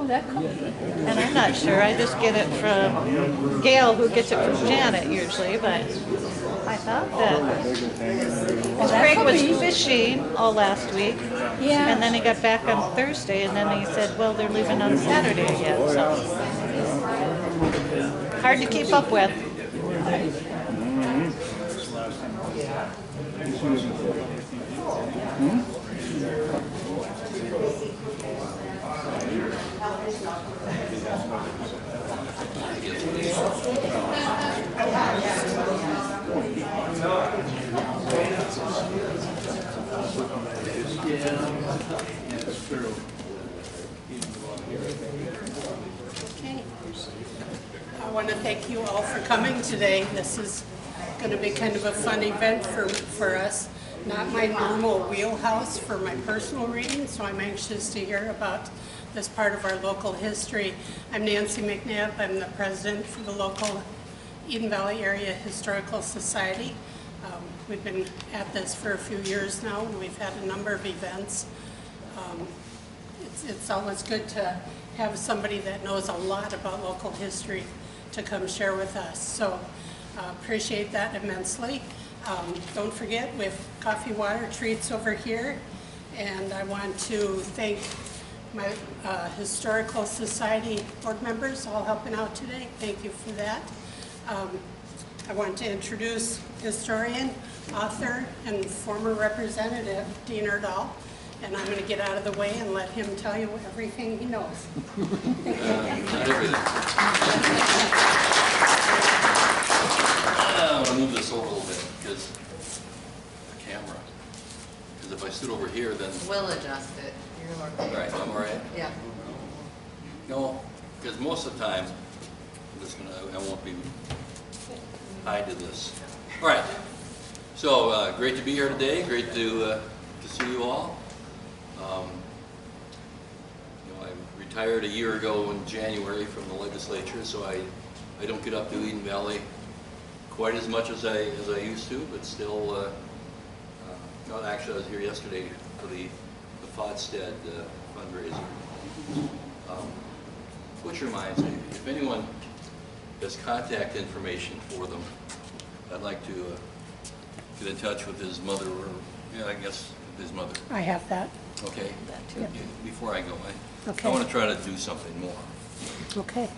that comes. And I'm not sure, I just get it from Gail, who gets it from Janet usually, but I thought that Craig was fishing all last week. Yeah. And then he got back on Thursday, and then he said, well, they're leaving on Saturday again, so. Hard to keep up with. Okay. I want to thank you all for coming today. This is going to be kind of a fun event for us. Not my normal wheelhouse for my personal reading, so I'm anxious to hear about this part of our local history. I'm Nancy McNabb. I'm the president for the local Eden Valley Area Historical Society. We've been at this for a few years now, and we've had a number of events. It's always good to have somebody that knows a lot about local history to come share with us. So appreciate that immensely. Don't forget, we have coffee, water, treats over here. And I want to thank my Historical Society board members all helping out today. Thank you for that. I want to introduce historian, author, and former representative, Dean Urdahl. And I'm going to get out of the way and let him tell you everything he knows. Not everything. I'm going to move this over a little bit because the camera. Because if I stood over here, then. We'll adjust it. You're All right, I'm all right. Yeah. No, because most of the time, I'm just going to. I won't be tied to this. All right. So great to be here today. Great to see you all. I retired a year ago in January from the legislature, so I don't get up to Eden Valley quite as much as I used to, but still, no, actually I was here yesterday for the Fodstead fundraiser. Which reminds me, if anyone has contact information for them, I'd like to get in touch with his mother, or yeah, I guess his mother. I have that. Okay. That too. Before I go, Okay. I want to try to do something more. Okay.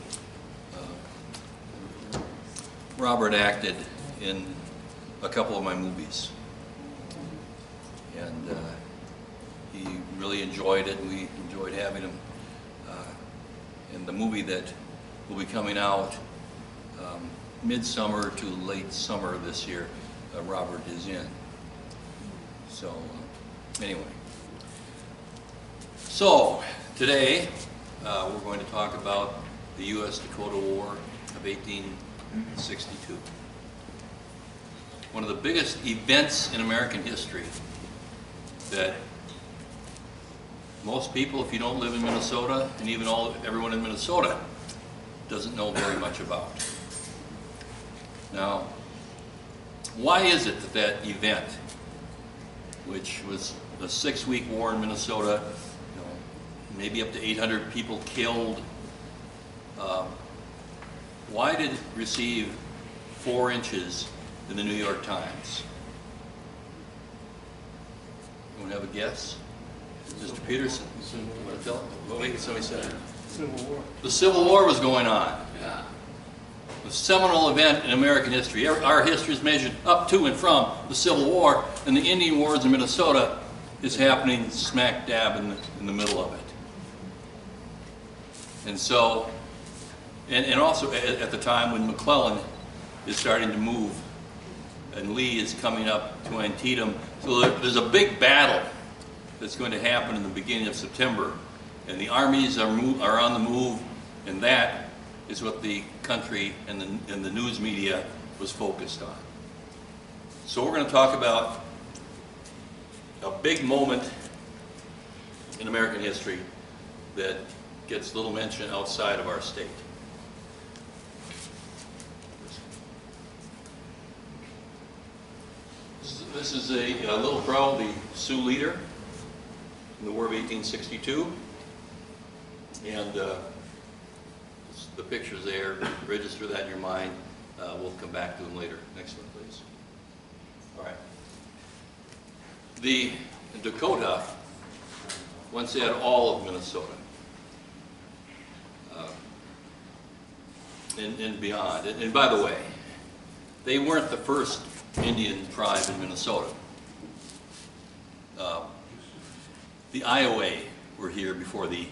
Robert acted in a couple of my movies, and he really enjoyed it, and we enjoyed having him. And the movie that will be coming out midsummer to late summer this year, Robert is in. So anyway, so today we're going to talk about the U.S. Dakota War of 1862. One of the biggest events in American history that most people, if you don't live in Minnesota, and even everyone in Minnesota, doesn't know very much about. Now, why is it that that event, which was a 6-week war in Minnesota, maybe up to 800 people killed, why did it receive 4 inches in the New York Times? Anyone have a guess? Mr. Peterson? Well, maybe somebody said it. Civil War. The Civil War was going on. Yeah. A seminal event in American history. Our history is measured up to and from the Civil War, and the Indian Wars in Minnesota is happening smack dab in the middle of it. And so, and also at the time when McClellan is starting to move, and Lee is coming up to Antietam. So there's a big battle that's going to happen in the beginning of September, and the armies are on the move, and that is what the country and the news media was focused on. So we're going to talk about a big moment in American history that gets little mention outside of our state. This is a little girl, the Sioux leader in the War of 1862. And the pictures there, register that in your mind. We'll come back to them later. Next one, please. All right. The Dakota once had all of Minnesota and beyond. And by the way, they weren't the first Indian tribe in Minnesota. The Iowa were here before the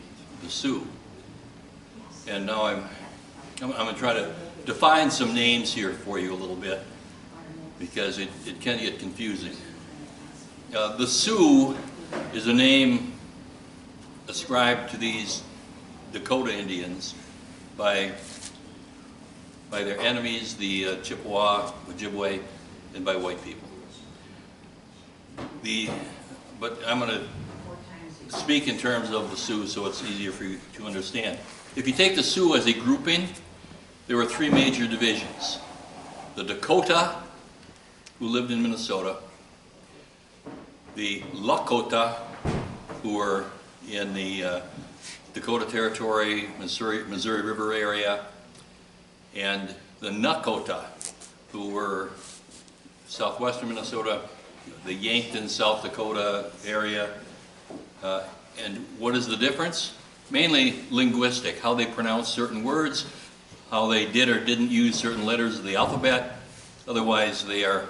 Sioux. And now I'm going to try to define some names here for you a little bit, because it can get confusing. The Sioux is a name ascribed to these Dakota Indians by their enemies, the Chippewa, Ojibwe, and by white people. But I'm going to speak in terms of the Sioux so it's easier for you to understand. If you take the Sioux as a grouping, there were three major divisions. The Dakota, who lived in Minnesota, the Lakota, who were in the Dakota Territory, Missouri River area, and the Nakota, who were southwestern Minnesota, the Yankton, South Dakota area. And what is the difference? Mainly linguistic, how they pronounce certain words, how they did or didn't use certain letters of the alphabet. Otherwise, they are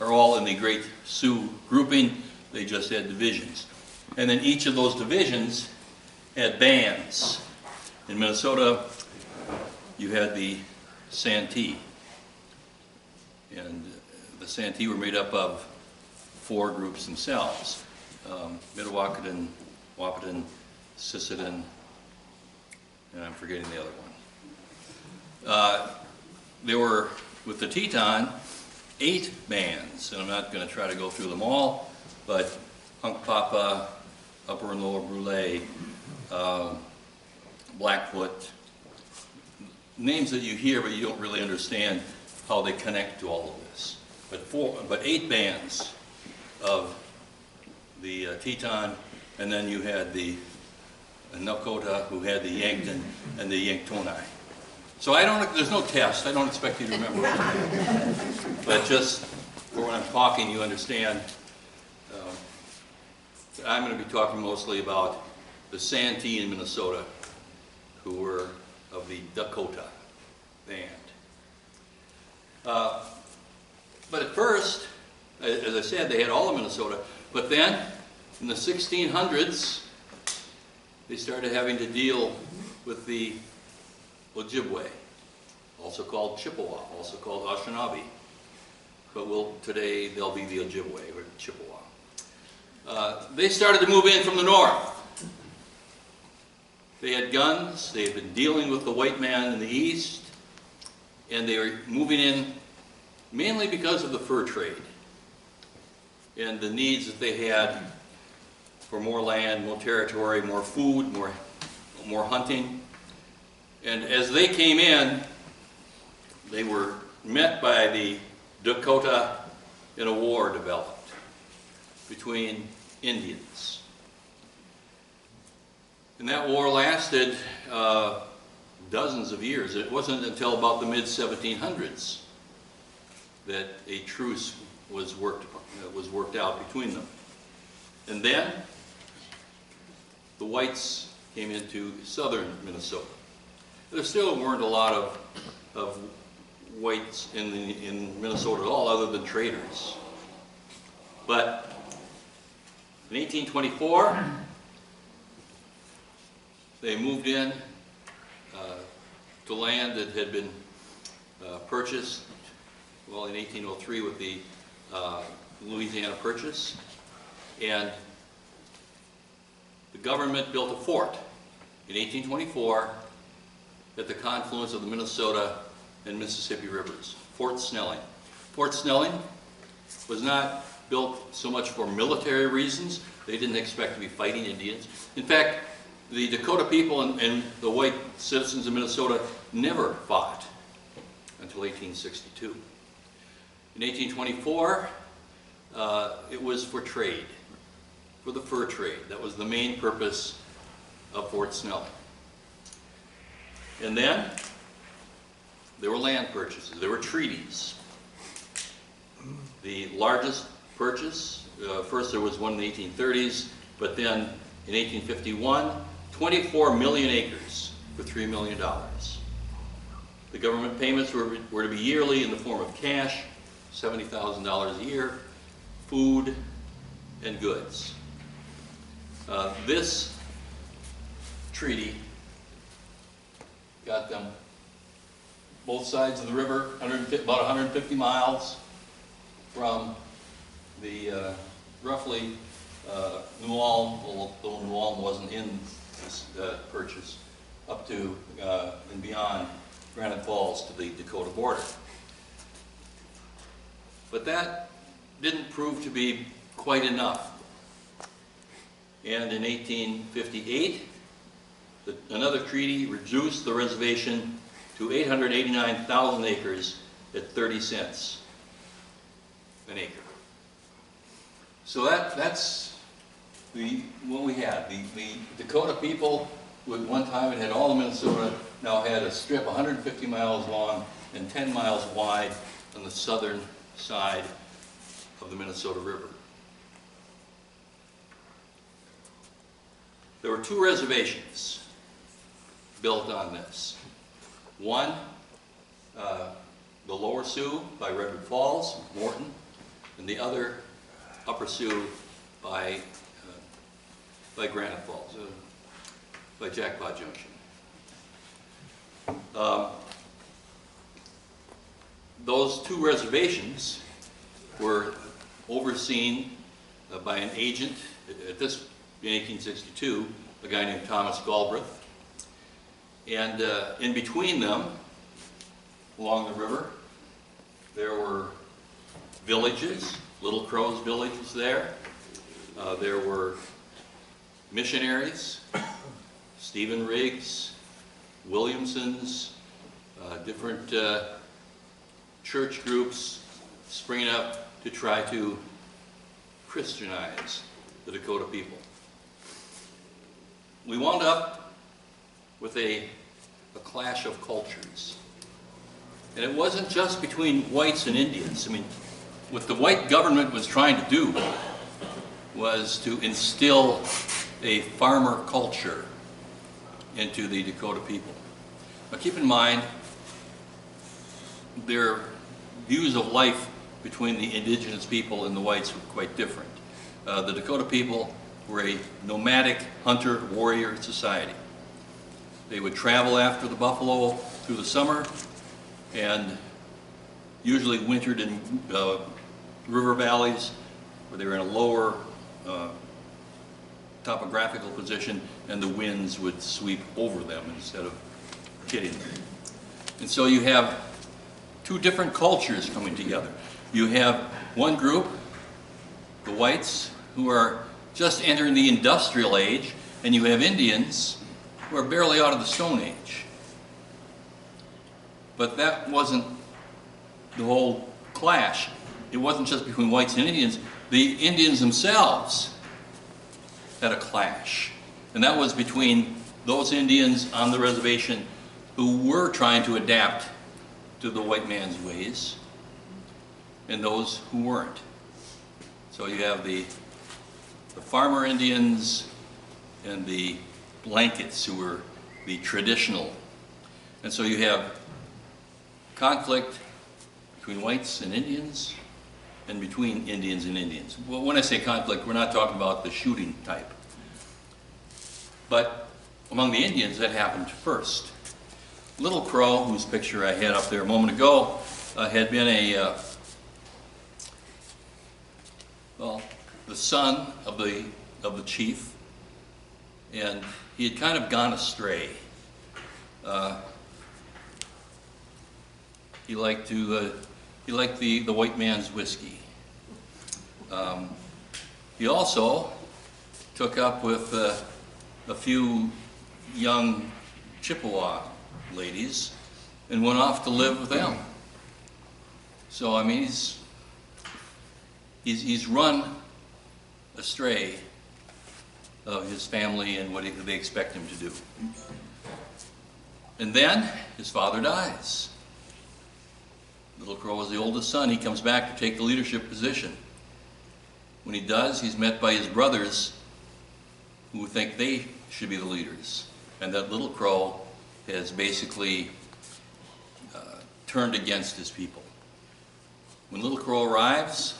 all in the Great Sioux grouping. They just had divisions. And then each of those divisions had bands. In Minnesota, you had the Santee. And the Santee were made up of four groups themselves. Mdewakanton, Wahpeton, Sisseton, and I'm forgetting the other one. There were, with the Teton, 8 bands, and I'm not going to try to go through them all, but Hunkpapa, Upper and Lower Brule, Blackfoot, names that you hear but you don't really understand how they connect to all of this. But 8 bands of the Teton, and then you had the Nakota, who had the Yankton and the Yanktoni. So there's no test. I don't expect you to remember it. But just for when I'm talking, you understand. I'm going to be talking mostly about the Santee in Minnesota, who were of the Dakota band. But at first, as I said, they had all of Minnesota. But then, in the 1600s, they started having to deal with the Ojibwe, also called Chippewa, also called Anishinaabe. But today they'll be the Ojibwe or Chippewa. They started to move in from the north. They had guns, they had been dealing with the white man in the east, and they were moving in mainly because of the fur trade and the needs that they had for more land, more territory, more food, more hunting. And as they came in, they were met by the Dakota, and a war developed between Indians. And that war lasted dozens of years. It wasn't until about the mid-1700s that a truce was worked out between them. And then the whites came into southern Minnesota. There still weren't a lot of whites in Minnesota at all, other than traders. But in 1824, they moved in to land that had been purchased, well, in 1803 with the Louisiana Purchase, and the government built a fort in 1824 at the confluence of the Minnesota and Mississippi rivers, Fort Snelling. Fort Snelling was not built so much for military reasons. They didn't expect to be fighting Indians. In fact, the Dakota people and the white citizens of Minnesota never fought until 1862. In 1824, it was for trade, for the fur trade. That was the main purpose of Fort Snelling. And then there were land purchases, there were treaties. The largest purchase, first there was one in the 1830s, but then in 1851, 24 million acres for $3 million. The government payments were to be yearly in the form of cash, $70,000 a year, food, and goods. This treaty got them both sides of the river, about 150 miles from the roughly New Ulm, although New Ulm wasn't in this purchase, up to and beyond Granite Falls to the Dakota border. But that didn't prove to be quite enough. And in 1858, another treaty reduced the reservation to 889,000 acres at 30 cents an acre. So that's what we had. The Dakota people, at one time it had all of Minnesota, now had a strip 150 miles long and 10 miles wide on the southern side of the Minnesota River. There were two reservations built on this. One, the Lower Sioux by Redwood Falls, Morton, and the other, Upper Sioux by Granite Falls, by Jackpot Junction. Those two reservations were overseen by an agent at this in 1862, a guy named Thomas Galbraith. And in between them, along the river, there were villages, Little Crow's village was there. There were missionaries, Stephen Riggs, Williamsons, different church groups springing up to try to Christianize the Dakota people. We wound up with a clash of cultures. And it wasn't just between whites and Indians. I mean, what the white government was trying to do was to instill a farmer culture into the Dakota people. Now keep in mind, their views of life between the indigenous people and the whites were quite different. The Dakota people were a nomadic hunter-warrior society. They would travel after the buffalo through the summer and usually wintered in river valleys where they were in a lower topographical position and the winds would sweep over them instead of hitting them. And so you have two different cultures coming together. You have one group, the whites, who are just entering the industrial age, and you have Indians who are barely out of the Stone Age. But that wasn't the whole clash. It wasn't just between whites and Indians. The Indians themselves had a clash. And that was between those Indians on the reservation who were trying to adapt to the white man's ways and those who weren't. So you have the farmer Indians and the blankets who were the traditional. And so you have conflict between whites and Indians and between Indians and Indians. Well, when I say conflict, we're not talking about the shooting type. But among the Indians, that happened first. Little Crow, whose picture I had up there a moment ago, had been the son of the chief, and he had kind of gone astray. He liked the white man's whiskey. He also took up with a few young Chippewa ladies and went off to live with them. So I mean, he's run astray of his family and what they expect him to do. And then his father dies. Little Crow is the oldest son. He comes back to take the leadership position. When he does, he's met by his brothers who think they should be the leaders. And that Little Crow has basically turned against his people. When Little Crow arrives,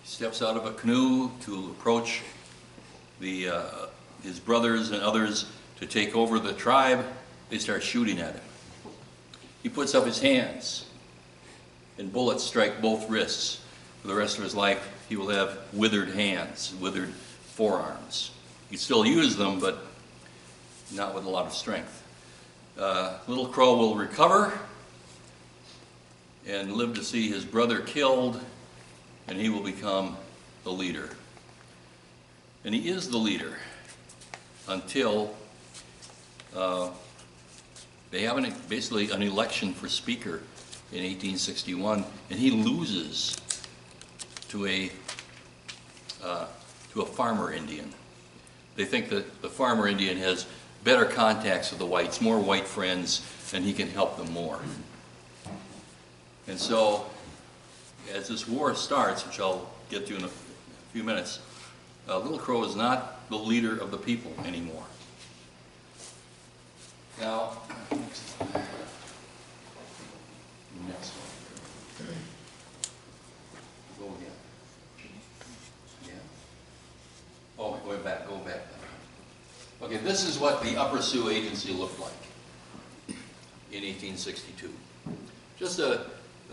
he steps out of a canoe to approach his brothers and others to take over the tribe. They start shooting at him. He puts up his hands, and bullets strike both wrists. For the rest of his life, he will have withered hands, withered forearms. He can still use them, but not with a lot of strength. Little Crow will recover and live to see his brother killed, and he will become the leader. And he is the leader until they have basically an election for speaker in 1861, and he loses to a farmer Indian. They think that the farmer Indian has better contacts with the whites, more white friends, and he can help them more. And so, as this war starts, which I'll get to in a few minutes, Little Crow is not the leader of the people anymore. Now, next one. Go again. Yeah. Oh, go back. Okay, this is what the Upper Sioux Agency looked like in 1862. Just a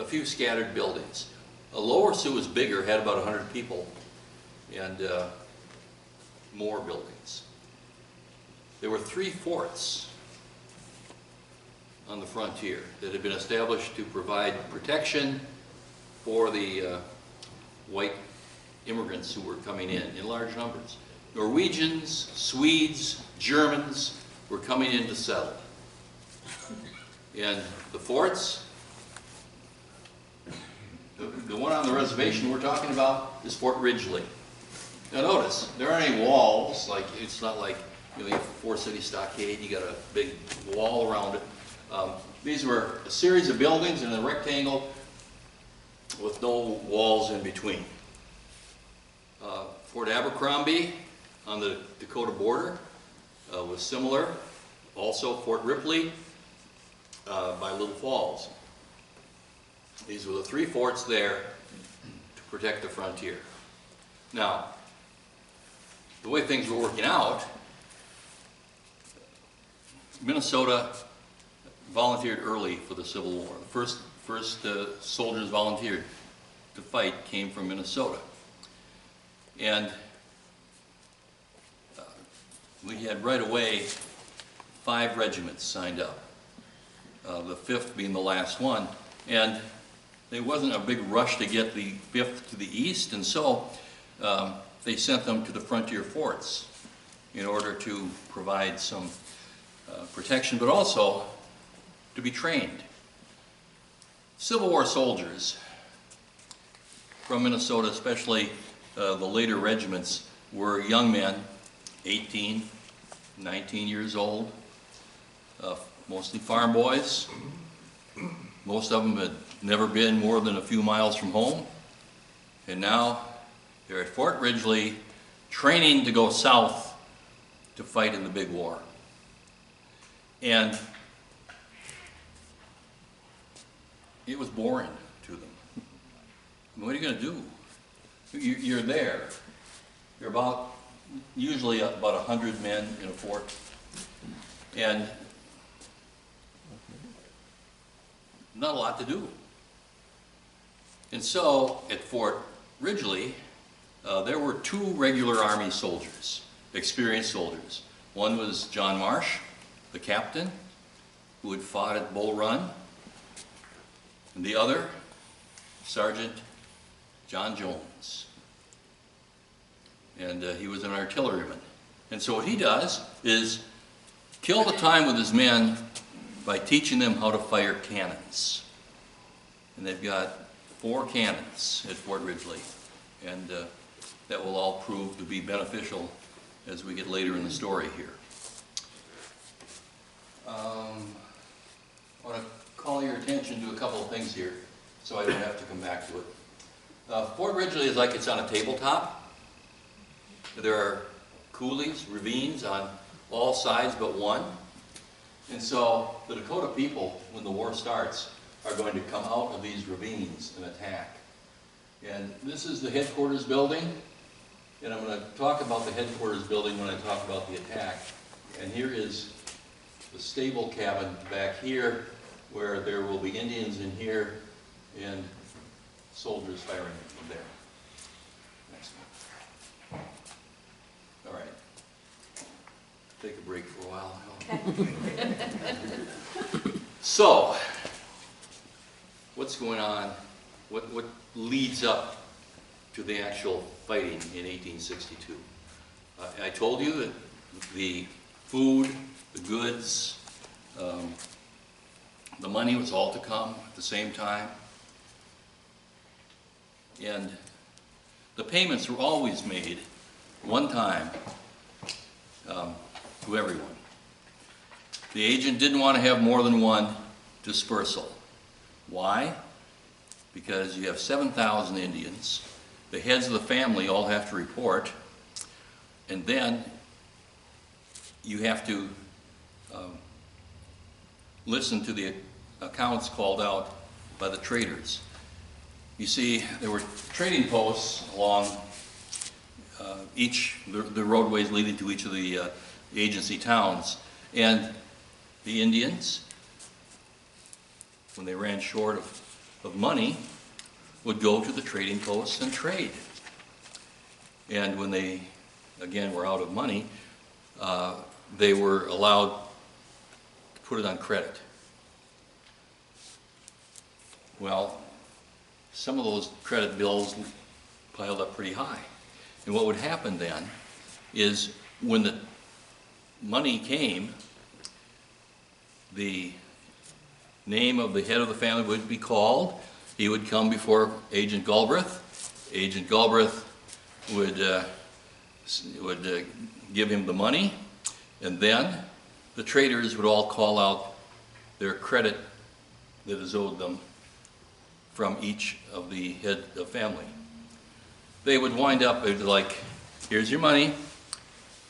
few scattered buildings. Lower Sioux was bigger, had about 100 people, and more buildings. There were 3 forts on the frontier that had been established to provide protection for the white immigrants who were coming in large numbers. Norwegians, Swedes, Germans were coming in to settle. And the forts, the one on the reservation we're talking about is Fort Ridgely. Now notice, there aren't any walls, like it's not like you have a four-city stockade, you got a big wall around it. These were a series of buildings in a rectangle with no walls in between. Fort Abercrombie on the Dakota border was similar. Also Fort Ripley by Little Falls. These were the 3 forts there to protect the frontier. Now, the way things were working out, Minnesota volunteered early for the Civil War. The first soldiers volunteered to fight came from Minnesota. And we had right away 5 regiments signed up, the 5th being the last one. And there wasn't a big rush to get the 5th to the east, and so they sent them to the frontier forts in order to provide some protection, but also to be trained. Civil War soldiers from Minnesota, especially the later regiments, were young men, 18, 19 years old, mostly farm boys. Most of them had never been more than a few miles from home, and now they're at Fort Ridgely training to go south to fight in the big war. And it was boring to them. What are you going to do? You're there. You're usually about 100 men in a fort, and not a lot to do. And so at Fort Ridgely, there were 2 regular Army soldiers, experienced soldiers. One was John Marsh, the captain, who had fought at Bull Run, and the other, Sergeant John Jones. And he was an artilleryman. And so what he does is kill the time with his men by teaching them how to fire cannons. And they've got 4 cannons at Fort Ridgely, and that will all prove to be beneficial as we get later in the story here. things here, so I don't have to come back to it. Fort Ridgely is like it's on a tabletop. There are coulees, ravines on all sides but one. And so the Dakota people, when the war starts, are going to come out of these ravines and attack. And this is the headquarters building. And I'm going to talk about the headquarters building when I talk about the attack. And here is the stable cabin back here, where there will be Indians in here and soldiers firing from there. Next one. All right. Take a break for a while. So, what's going on? What leads up to the actual fighting in 1862? I told you that the food, the goods, the money was all to come at the same time. And the payments were always made one time to everyone. The agent didn't want to have more than one dispersal. Why? Because you have 7,000 Indians. The heads of the family all have to report, and then you have to listen to the accounts called out by the traders. You see, there were trading posts along the roadways leading to each of the agency towns, and the Indians, when they ran short of money, would go to the trading posts and trade. And when they, again, were out of money, they were allowed to put it on credit. Well, some of those credit bills piled up pretty high. And what would happen then is when the money came, the name of the head of the family would be called. He would come before Agent Galbraith. Agent Galbraith would give him the money, and then the traders would all call out their credit that is owed them from each of the head of family. They would wind up, they'd be like, here's your money,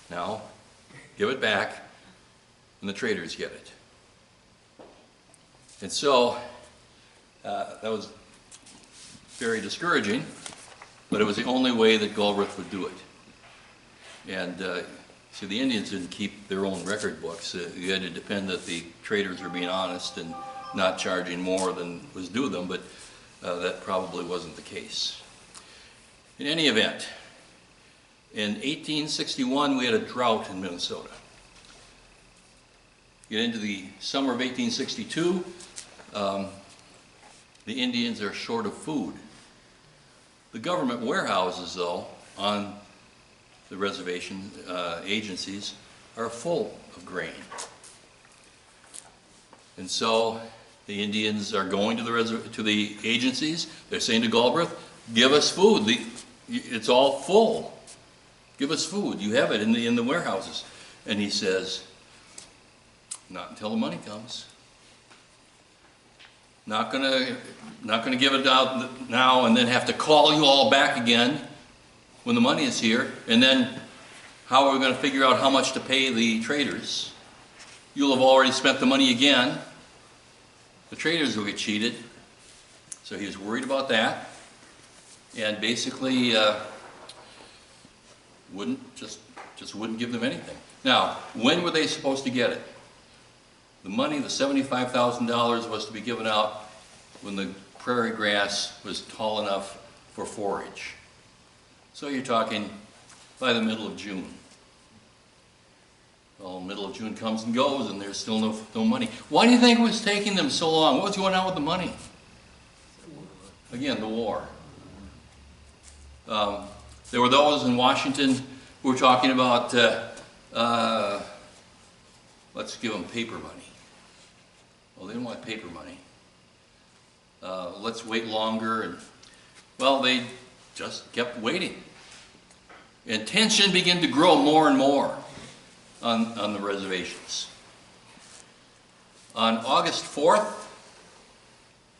now give it back, and the traders get it. And so that was very discouraging, but it was the only way that Galbraith would do it. And see, the Indians didn't keep their own record books. You had to depend that the traders were being honest and not charging more than was due them, but that probably wasn't the case. In any event, in 1861 we had a drought in Minnesota. Get into the summer of 1862, the Indians are short of food. The government warehouses, though, on the reservation agencies are full of grain. And so the Indians are going to the agencies. They're saying to Galbraith, give us food. It's all full. Give us food. You have it in the warehouses. And he says, not until the money comes. Not gonna give it out now and then have to call you all back again when the money is here. And then how are we going to figure out how much to pay the traders? You'll have already spent the money again. The traders will get cheated. So he was worried about that, and basically wouldn't give them anything. Now, when were they supposed to get it? The money, the $75,000, was to be given out when the prairie grass was tall enough for forage. So you're talking by the middle of June. Well, middle of June comes and goes, and there's still no money. Why do you think it was taking them so long? What was going on with the money? Again, the war. There were those in Washington who were talking about, let's give them paper money. Well, they didn't want paper money. Let's wait longer. And, well, they just kept waiting. And tension began to grow more and more on the reservations. On August 4th,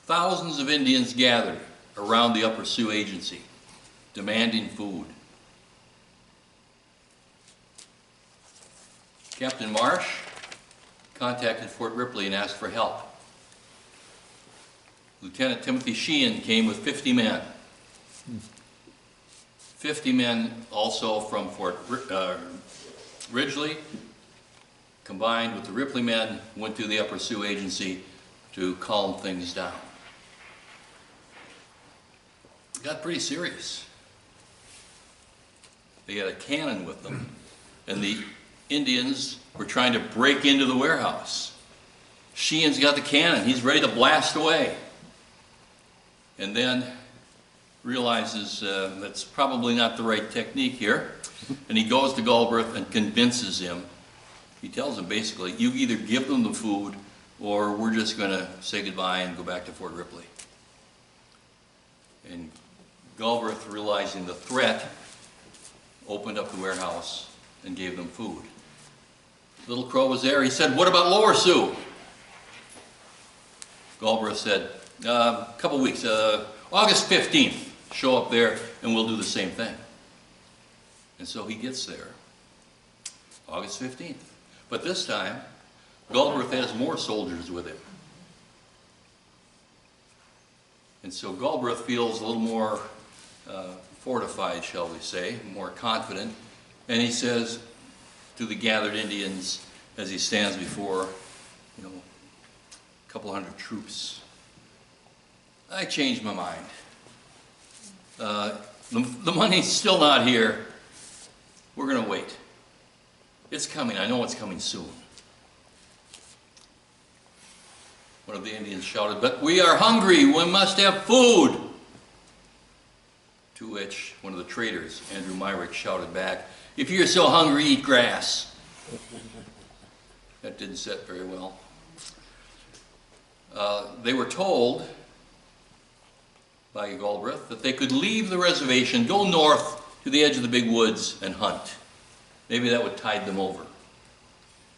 thousands of Indians gathered around the Upper Sioux Agency, demanding food. Captain Marsh contacted Fort Ripley and asked for help. Lieutenant Timothy Sheehan came with 50 men. 50 men also from Fort Ridgely, combined with the Ripley men, went to the Upper Sioux Agency to calm things down. It got pretty serious. They had a cannon with them, and the Indians were trying to break into the warehouse. Sheehan's got the cannon. He's ready to blast away. And then realizes that's probably not the right technique here. And he goes to Galbraith and convinces him. He tells him basically, you either give them the food or we're just going to say goodbye and go back to Fort Ripley. And Galbraith, realizing the threat, opened up the warehouse and gave them food. Little Crow was there. He said, what about Lower Sioux? Galbraith said, a couple weeks, August 15th, show up there and we'll do the same thing. And so he gets there, August 15th. But this time, Galbraith has more soldiers with him. And so Galbraith feels a little more fortified, shall we say, more confident. And he says to the gathered Indians as he stands before, a couple hundred troops, I changed my mind. The money's still not here. We're going to wait. It's coming. I know it's coming soon. One of the Indians shouted, but we are hungry. We must have food. To which one of the traders, Andrew Myrick, shouted back, if you're so hungry, eat grass. That didn't set very well. They were told by Galbraith that they could leave the reservation, go north to the edge of the big woods and hunt. Maybe that would tide them over.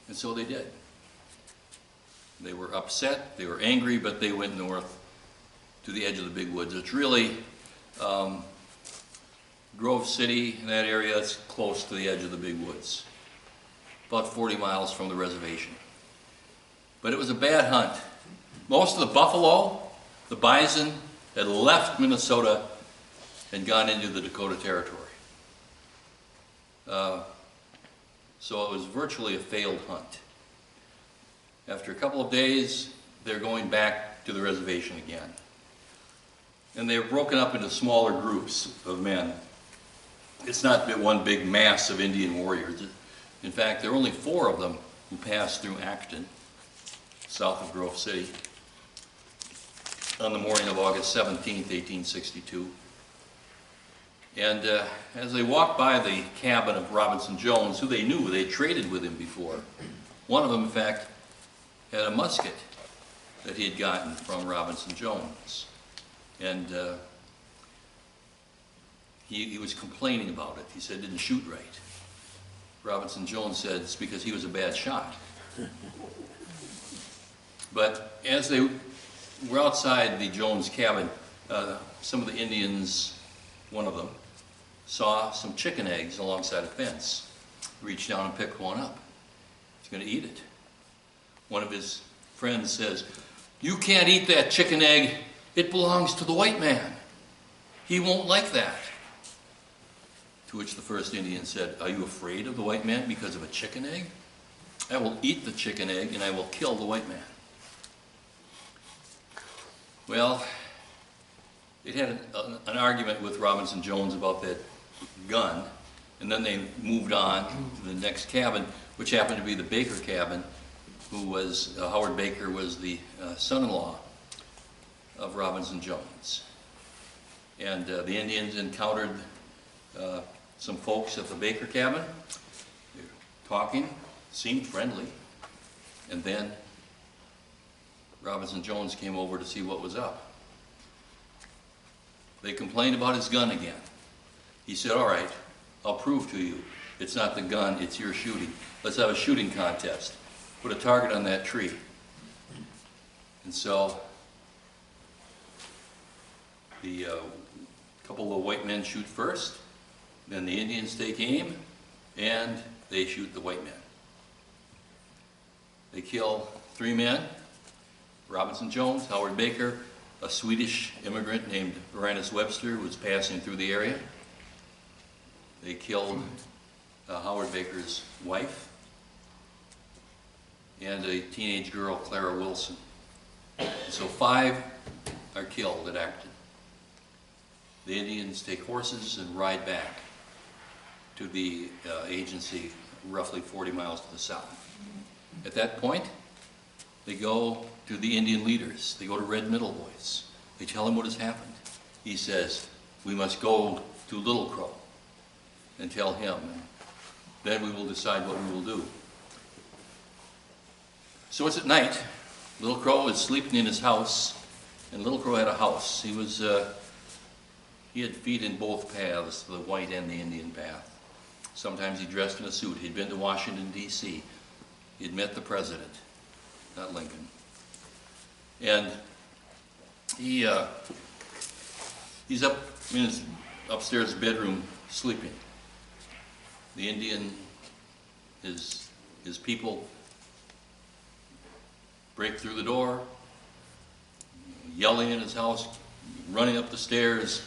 And so they did. They were upset, they were angry, but they went north to the edge of the big woods. It's really Grove City, that area, is close to the edge of the big woods, about 40 miles from the reservation. But it was a bad hunt. Most of the buffalo, the bison, had left Minnesota and gone into the Dakota Territory. So it was virtually a failed hunt. After a couple of days, they're going back to the reservation again. And they're broken up into smaller groups of men. It's not one big mass of Indian warriors. In fact, there are only 4 of them who passed through Acton, south of Grove City, on the morning of August 17th, 1862. And as they walked by the cabin of Robinson Jones, who they knew, they traded with him before. One of them, in fact, had a musket that he had gotten from Robinson Jones. And he was complaining about it. He said, didn't shoot right. Robinson Jones said it's because he was a bad shot. But as they were outside the Jones cabin, some of the Indians, one of them, saw some chicken eggs alongside a fence. Reached down and picked one up. He's going to eat it. One of his friends says, you can't eat that chicken egg. It belongs to the white man. He won't like that. To which the first Indian said, are you afraid of the white man because of a chicken egg? I will eat the chicken egg and I will kill the white man. Well, it had an argument with Robinson Jones about that gun, and then they moved on to the next cabin, which happened to be the Baker cabin, who was, Howard Baker was the son-in-law of Robinson Jones. And the Indians encountered some folks at the Baker cabin. They were talking, seemed friendly, and then Robinson Jones came over to see what was up. They complained about his gun again. He said, all right, I'll prove to you. It's not the gun, it's your shooting. Let's have a shooting contest. Put a target on that tree. And so The couple of white men shoot first, then the Indians take aim, and they shoot the white men. They kill 3 men, Robinson Jones, Howard Baker, a Swedish immigrant named Uranus Webster who was passing through the area. They killed Howard Baker's wife and a teenage girl, Clara Wilson. And so 5 are killed at Acton. The Indians take horses and ride back to the agency roughly 40 miles to the south. At that point, they go to the Indian leaders. They go to Red Middle Boys. They tell him what has happened. He says, we must go to Little Crow and tell him, and then we will decide what we will do. So it's at night. Little Crow is sleeping in his house, and Little Crow had a house. He had feet in both paths, the white and the Indian path. Sometimes he dressed in a suit. He'd been to Washington, D.C. He'd met the president, not Lincoln. And he's up in his upstairs bedroom sleeping. The Indian, his people break through the door, yelling in his house, running up the stairs,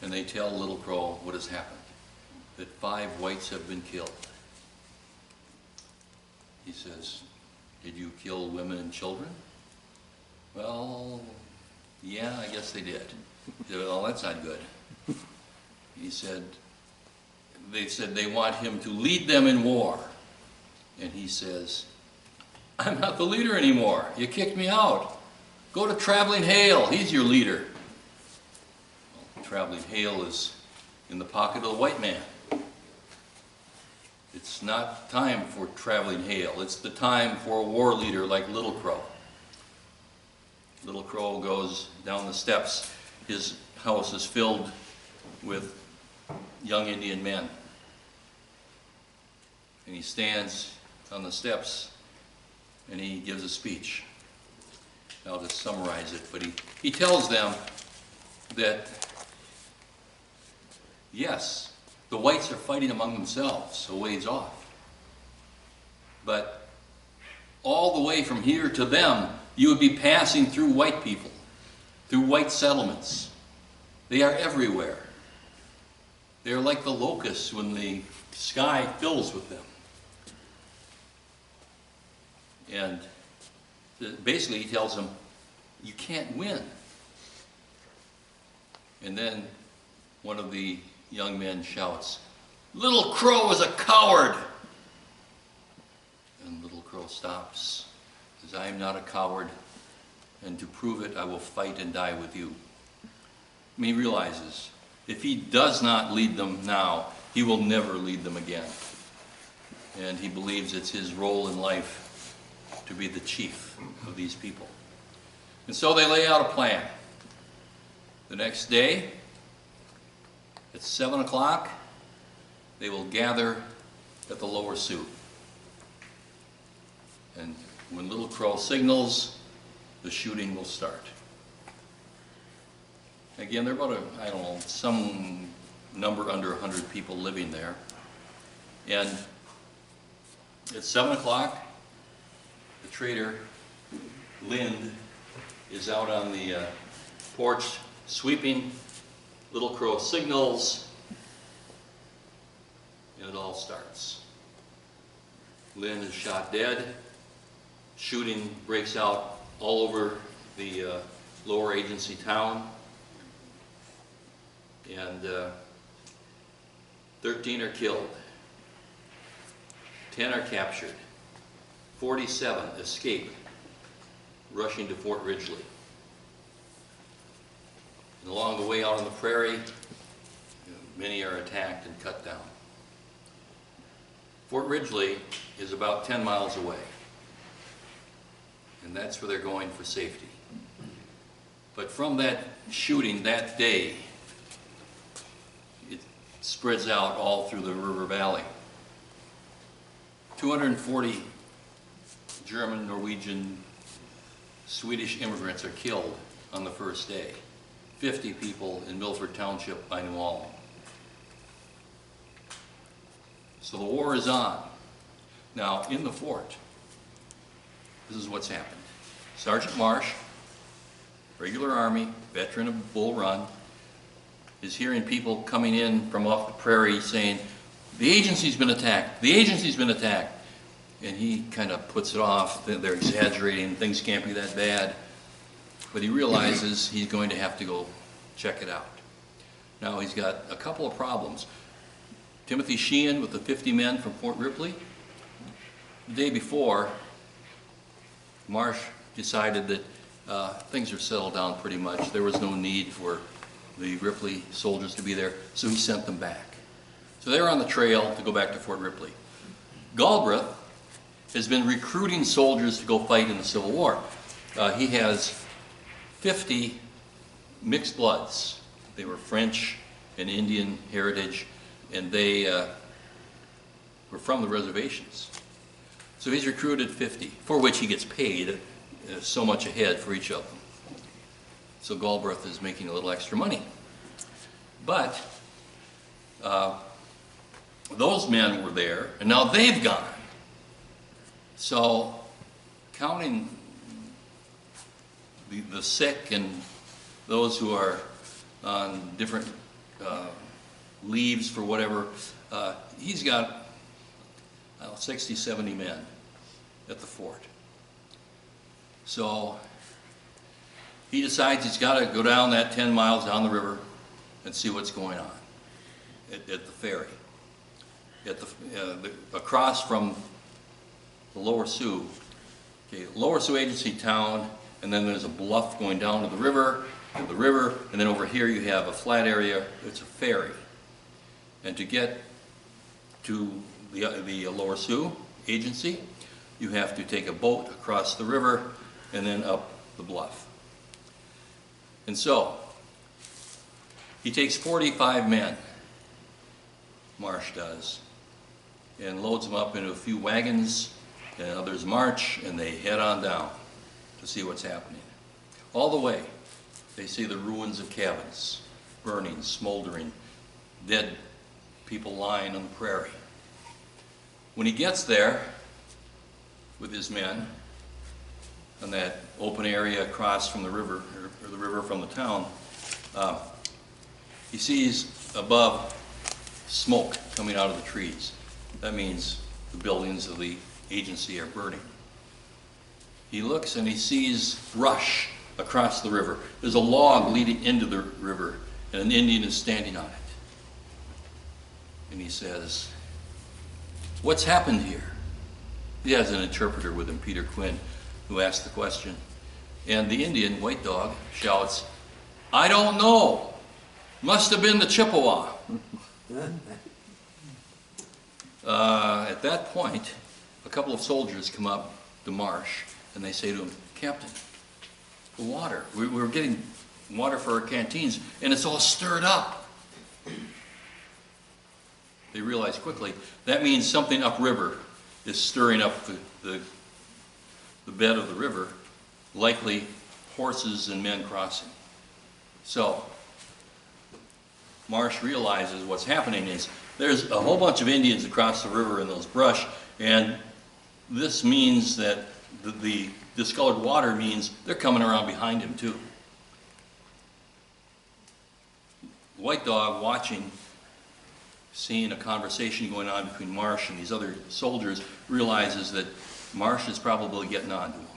and they tell Little Crow what has happened, that 5 whites have been killed. He says, did you kill women and children? Well, yeah, I guess they did. He said, well, that's not good. He said, they said they want him to lead them in war. And he says, I'm not the leader anymore. You kicked me out. Go to Traveling Hale. He's your leader. Well, Traveling Hale is in the pocket of the white man. It's not time for Traveling Hale. It's the time for a war leader like Little Crow. Little Crow goes down the steps. His house is filled with young Indian men. And he stands on the steps and he gives a speech. I'll just summarize it, but he tells them that, yes, the whites are fighting among themselves a ways off. But all the way from here to them, you would be passing through white people, through white settlements. They are everywhere. They are like the locusts when the sky fills with them. And basically he tells them, you can't win. And then one of the young men shouts, Little Crow is a coward! And Little Crow stops, says, I am not a coward, and to prove it, I will fight and die with you. I mean, he realizes, if he does not lead them now, he will never lead them again. And he believes it's his role in life to be the chief of these people. And so they lay out a plan. The next day, at 7 o'clock, they will gather at the Lower Sioux. And when Little Crow signals, the shooting will start. Again, there are about, I don't know, some number under 100 people living there. And at 7 o'clock, the trader, Lind, is out on the porch sweeping. Little Crow signals, and it all starts. Lind is shot dead. Shooting breaks out all over the lower agency town. And 13 are killed. 10 are captured. 47 escape, rushing to Fort Ridgely. And along the way out on the prairie, many are attacked and cut down. Fort Ridgely is about 10 miles away. And that's where they're going for safety. But from that shooting that day, it spreads out all through the river valley. 240 German, Norwegian, Swedish immigrants are killed on the first day. 50 people in Milford Township I knew all. So the war is on. Now, in the fort, this is what's happened. Sergeant Marsh, regular Army, veteran of Bull Run, is hearing people coming in from off the prairie saying, the agency's been attacked, the agency's been attacked. And he kind of puts it off, they're exaggerating, things can't be that bad. But he realizes he's going to have to go check it out. Now he's got a couple of problems. Timothy Sheehan with the 50 men from Fort Ripley. The day before, Marsh decided that things are settled down pretty much. There was no need for the Ripley soldiers to be there, so he sent them back. So they were on the trail to go back to Fort Ripley. Galbraith has been recruiting soldiers to go fight in the Civil War. He has 50 mixed bloods. They were French and Indian heritage, and they were from the reservations. So he's recruited 50, for which he gets paid so much a head for each of them. So Galbraith is making a little extra money. But those men were there, and now they've gone. So counting the sick and those who are on different leaves for whatever, he's got 60, 70 men at the fort. So he decides he's got to go down that 10 miles down the river and see what's going on at the ferry. Across from the Lower Sioux. Okay, Lower Sioux Agency town, and then there's a bluff going down to the river, and then over here you have a flat area. It's a ferry. And to get to the Lower Sioux Agency, you have to take a boat across the river and then up the bluff. And so, he takes 45 men, Marsh does, and loads them up into a few wagons, and others march, and they head on down to see what's happening. All the way, they see the ruins of cabins, burning, smoldering, dead people lying on the prairie. When he gets there with his men, on that open area across from the river, or the river from the town, he sees above smoke coming out of the trees. That means the buildings of the agency are burning. He looks and he sees brush across the river. There's a log leading into the river, and an Indian is standing on it. And he says, "What's happened here?" He has an interpreter with him, Peter Quinn, who asked the question. And the Indian, White Dog, shouts, "I don't know. Must have been the Chippewa." At that point, a couple of soldiers come up to Marsh, and they say to him, "Captain, the water. We're getting water for our canteens, and it's all stirred up." They realize quickly that means something upriver is stirring up the bed of the river, likely horses and men crossing. So Marsh realizes what's happening is there's a whole bunch of Indians across the river in those brush, and this means that the discolored water means they're coming around behind him too. White Dog, watching, seeing a conversation going on between Marsh and these other soldiers, realizes that Marsh is probably getting on to him.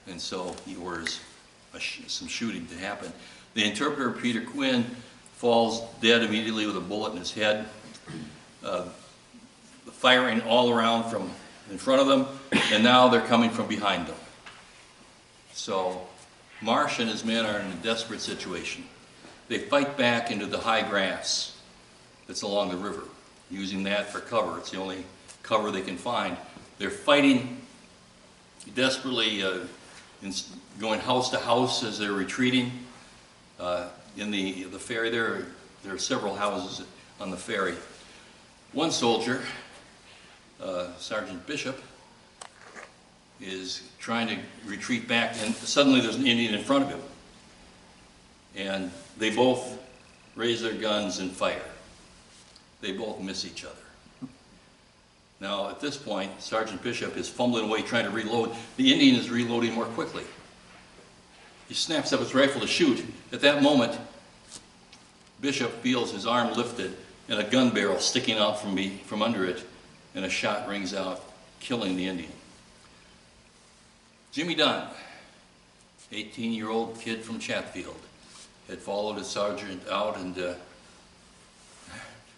And so he orders some shooting to happen. The interpreter, Peter Quinn, falls dead immediately with a bullet in his head. The firing all around from in front of them, and now they're coming from behind them. So Marsh and his men are in a desperate situation. They fight back into the high grass that's along the river, using that for cover. It's the only cover they can find. They're fighting desperately, going house to house as they're retreating. In the ferry there are several houses on the ferry. One soldier, Sergeant Bishop, is trying to retreat back, and suddenly there's an Indian in front of him. and they both raise their guns and fire. They both miss each other. Now, at this point, Sergeant Bishop is fumbling away trying to reload. The Indian is reloading more quickly. He snaps up his rifle to shoot. At that moment, Bishop feels his arm lifted and a gun barrel sticking out from under it, and a shot rings out, killing the Indian. Jimmy Dunn, 18-year-old kid from Chatfield, had followed his sergeant out and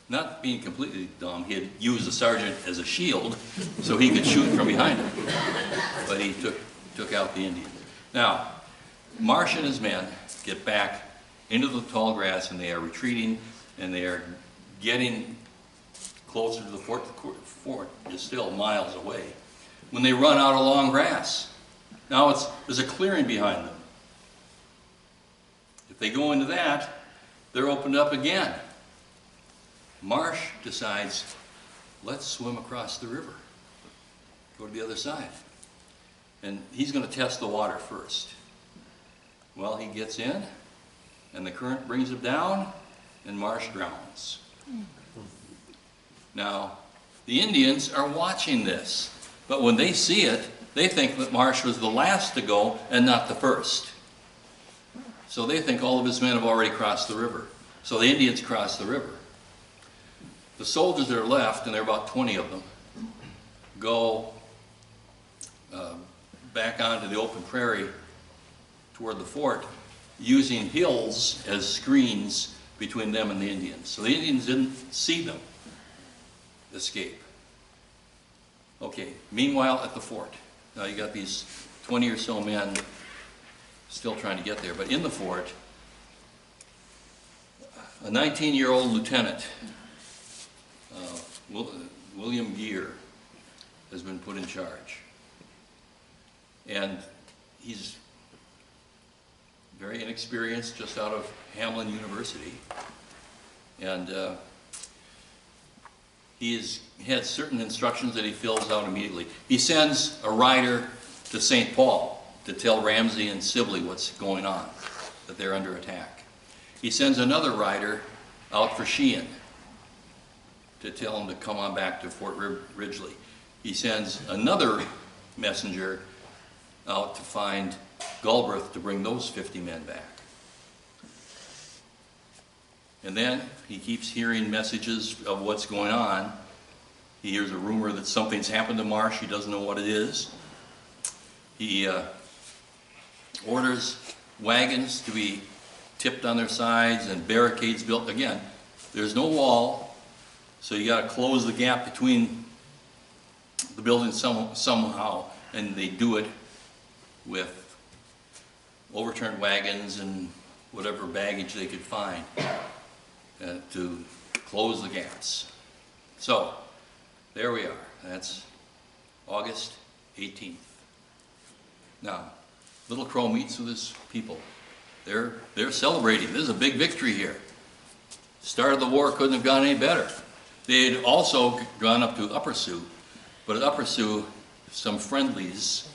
not being completely dumb, he had used the sergeant as a shield so he could shoot from behind him. But he took out the Indian. Now, Marsh and his men get back into the tall grass and they are retreating and they are getting closer to the fort. The fort is still miles away. When they run out of long grass, now there's a clearing behind them. If they go into that, they're opened up again. Marsh decides, let's swim across the river, go to the other side. And he's going to test the water first. Well, he gets in, and the current brings him down, and Marsh drowns. Now, the Indians are watching this, but when they see it, they think that Marsh was the last to go and not the first. So they think all of his men have already crossed the river. So the Indians cross the river. The soldiers that are left, and there are about 20 of them, go back onto the open prairie toward the fort, using hills as screens between them and the Indians. So the Indians didn't see them escape. Okay, meanwhile at the fort, now you got these 20 or so men still trying to get there, but in the fort, a 19-year-old lieutenant, William Gear, has been put in charge. And he's very inexperienced, just out of Hamlin University. And he has had certain instructions that he fills out immediately. He sends a rider to St. Paul to tell Ramsey and Sibley what's going on, that they're under attack. He sends another rider out for Sheehan to tell him to come on back to Fort Ridgely. He sends another messenger out to find Galbraith to bring those 50 men back. And then he keeps hearing messages of what's going on. He hears a rumor that something's happened to Marsh. He doesn't know what it is. He orders wagons to be tipped on their sides and barricades built. Again, there's no wall, so you got to close the gap between the buildings somehow, and they do it with overturned wagons and whatever baggage they could find to close the gaps. So there we are. That's August 18th. Now, Little Crow meets with his people. They're celebrating. This is a big victory here. Start of the war couldn't have gone any better. They had also gone up to Upper Sioux, but at Upper Sioux, some friendlies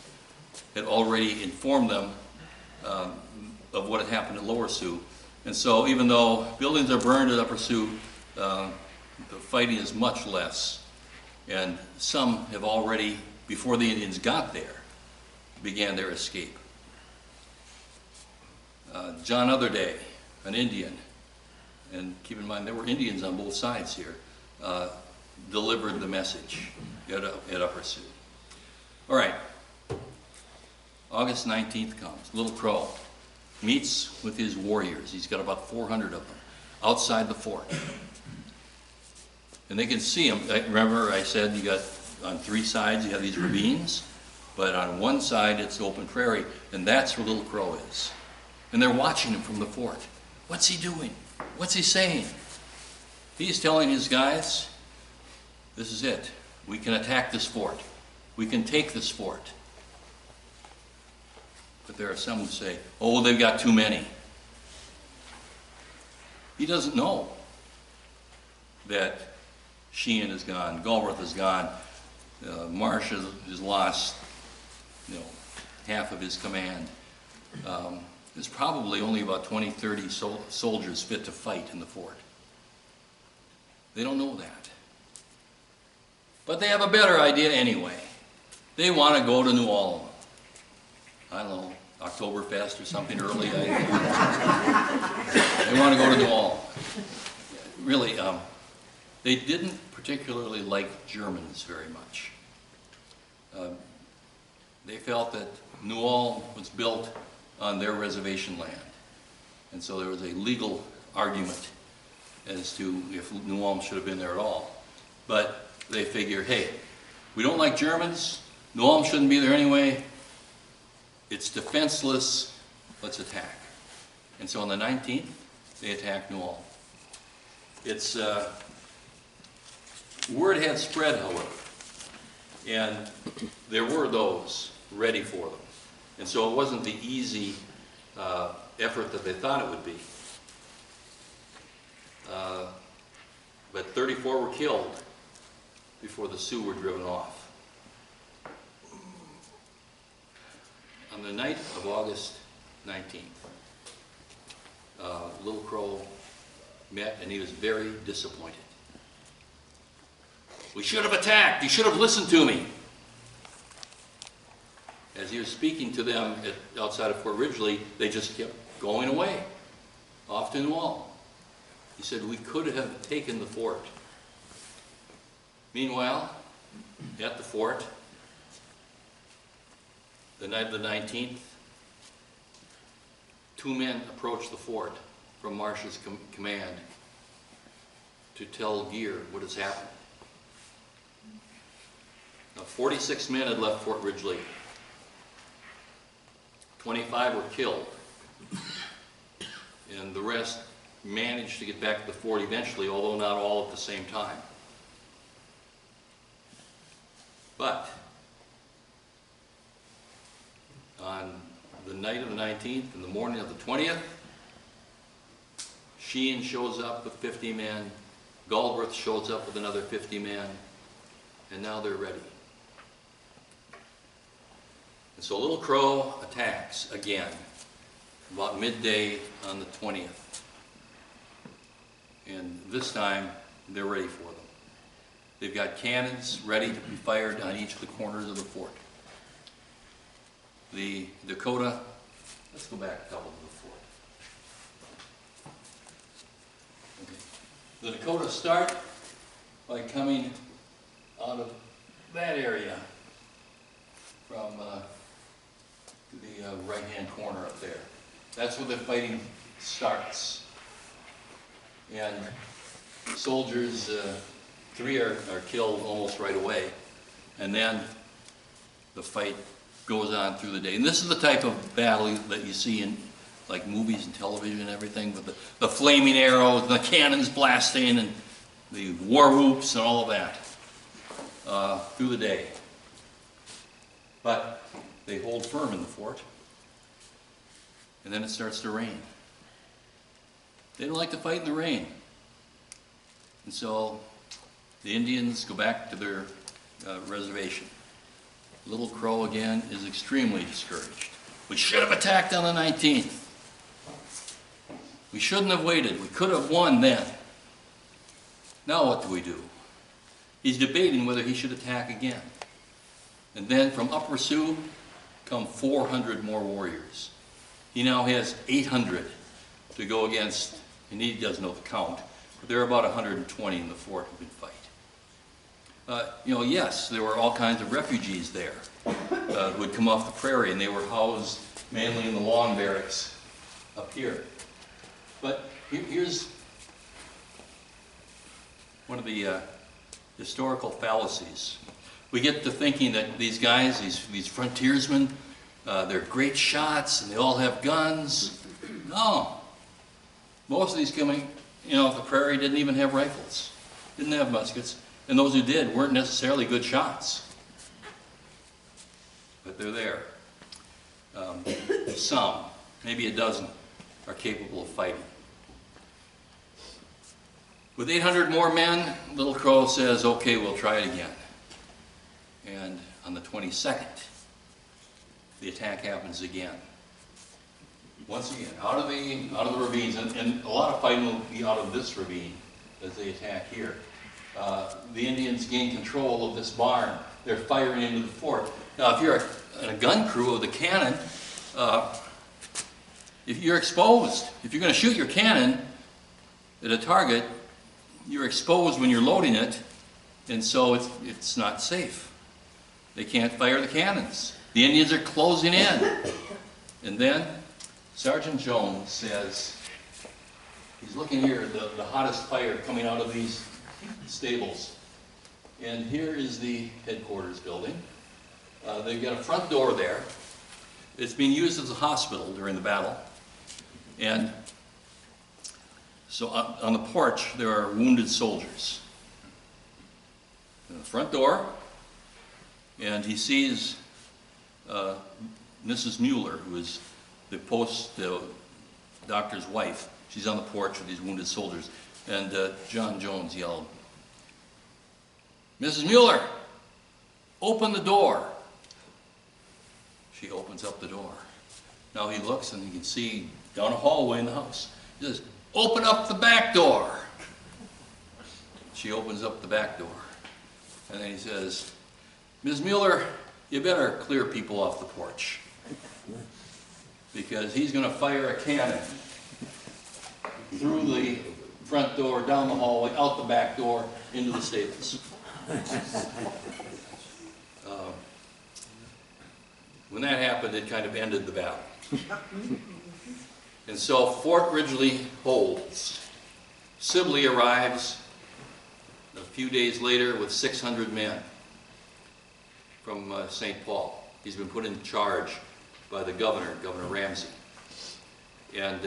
had already informed them of what had happened at Lower Sioux. And so even though buildings are burned at Upper Sioux, the fighting is much less. And some have already, before the Indians got there, began their escape. John Otherday, an Indian, and keep in mind there were Indians on both sides here, delivered the message at Upper Sioux. All right, August 19th comes. Little Crow meets with his warriors. He's got about 400 of them outside the fort. And they can see him. Remember I said you got on three sides you have these ravines, but on one side it's open prairie, and that's where Little Crow is. And they're watching him from the fort. What's he doing? What's he saying? He's telling his guys, this is it. We can attack this fort. We can take this fort. But there are some who say, oh, they've got too many. He doesn't know that Sheehan is gone, Galbraith is gone, Marsh has lost, half of his command. there's probably only about 20, 30 soldiers fit to fight in the fort. They don't know that. But they have a better idea anyway. They want to go to New Ulm. I don't know, Oktoberfest or something early. They want to go to New Ulm. Really, they didn't particularly like Germans very much. They felt that New Ulm was built on their reservation land. And so there was a legal argument as to if New Ulm should have been there at all. But they figure, hey, we don't like Germans, New Ulm shouldn't be there anyway, it's defenseless, let's attack. And so on the 19th, they attacked New Ulm. It's, word had spread, however, and there were those ready for them. And so it wasn't the easy effort that they thought it would be. But 34 were killed before the Sioux were driven off. On the night of August 19th, Little Crow met and he was very disappointed. We should have attacked. You should have listened to me. As he was speaking to them outside of Fort Ridgely, they just kept going away, off to New Ulm. He said, we could have taken the fort. Meanwhile, at the fort, the night of the 19th, two men approached the fort from Marsh's command to tell Gear what has happened. Now, 46 men had left Fort Ridgely. 25 were killed, and the rest managed to get back to the fort eventually, although not all at the same time. But on the night of the 19th and the morning of the 20th, Sheehan shows up with 50 men, Galbraith shows up with another 50 men, and now they're ready. And so Little Crow attacks again, about midday on the 20th. And this time, they're ready for them. They've got cannons ready to be fired on each of the corners of the fort. The Dakota, let's go back a couple to the fort. Okay. The Dakota start by coming out of that area from the right-hand corner up there. That's where the fighting starts. And soldiers, 3 are killed almost right away. And then the fight goes on through the day. And this is the type of battle that you see in like movies and television and everything, with the flaming arrows, the cannons blasting, and the war whoops and all of that through the day. But they hold firm in the fort, and then it starts to rain. They don't like to fight in the rain. And so the Indians go back to their reservation. Little Crow again is extremely discouraged. We should have attacked on the 19th. We shouldn't have waited. We could have won then. Now what do? He's debating whether he should attack again. And then from Upper Sioux come 400 more warriors. He now has 800 to go against, and he doesn't know the count, but there are about 120 in the fort who can fight. Yes, there were all kinds of refugees there who had come off the prairie, and they were housed mainly in the long barracks up here. But here's one of the historical fallacies. We get to thinking that these guys, these frontiersmen, they're great shots and they all have guns. No. Most of these coming, off the prairie didn't even have rifles, didn't have muskets, and those who did weren't necessarily good shots. But they're there. Some, maybe a dozen, are capable of fighting. With 800 more men, Little Crow says, okay, we'll try it again. And on the 22nd, the attack happens again. once again, out of the ravines, and a lot of fighting will be out of this ravine as they attack here. The Indians gain control of this barn. They're firing into the fort. Now, if you're a gun crew of the cannon, if you're exposed, if you're going to shoot your cannon at a target, you're exposed when you're loading it, and so it's not safe. They can't fire the cannons. The Indians are closing in. And then Sergeant Jones says, he's looking here at the hottest fire coming out of these stables. And here is the headquarters building. They've got a front door there. It's being used as a hospital during the battle. And so on the porch, there are wounded soldiers. In the front door, and he sees Mrs. Mueller, who is the doctor's wife. She's on the porch with these wounded soldiers. And John Jones yelled, "Mrs. Mueller, open the door." She opens up the door. Now he looks and he can see down a hallway in the house. He says, "Open up the back door." She opens up the back door. And then he says, "Ms. Mueller, you better clear people off the porch, because he's going to fire a cannon through the front door, down the hallway, out the back door, into the stables." When that happened, it kind of ended the battle. And so Fort Ridgely holds. Sibley arrives a few days later with 600 men from St. Paul. He's been put in charge by the governor, Governor Ramsey. And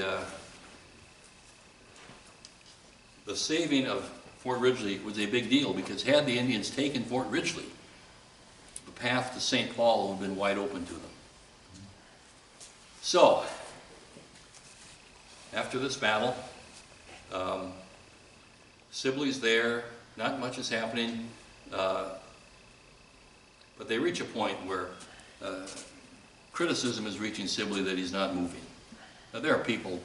the saving of Fort Ridgely was a big deal, because had the Indians taken Fort Ridgely, the path to St. Paul would have been wide open to them. So, after this battle, Sibley's there, not much is happening, but they reach a point where criticism is reaching Sibley that he's not moving. Now, there are people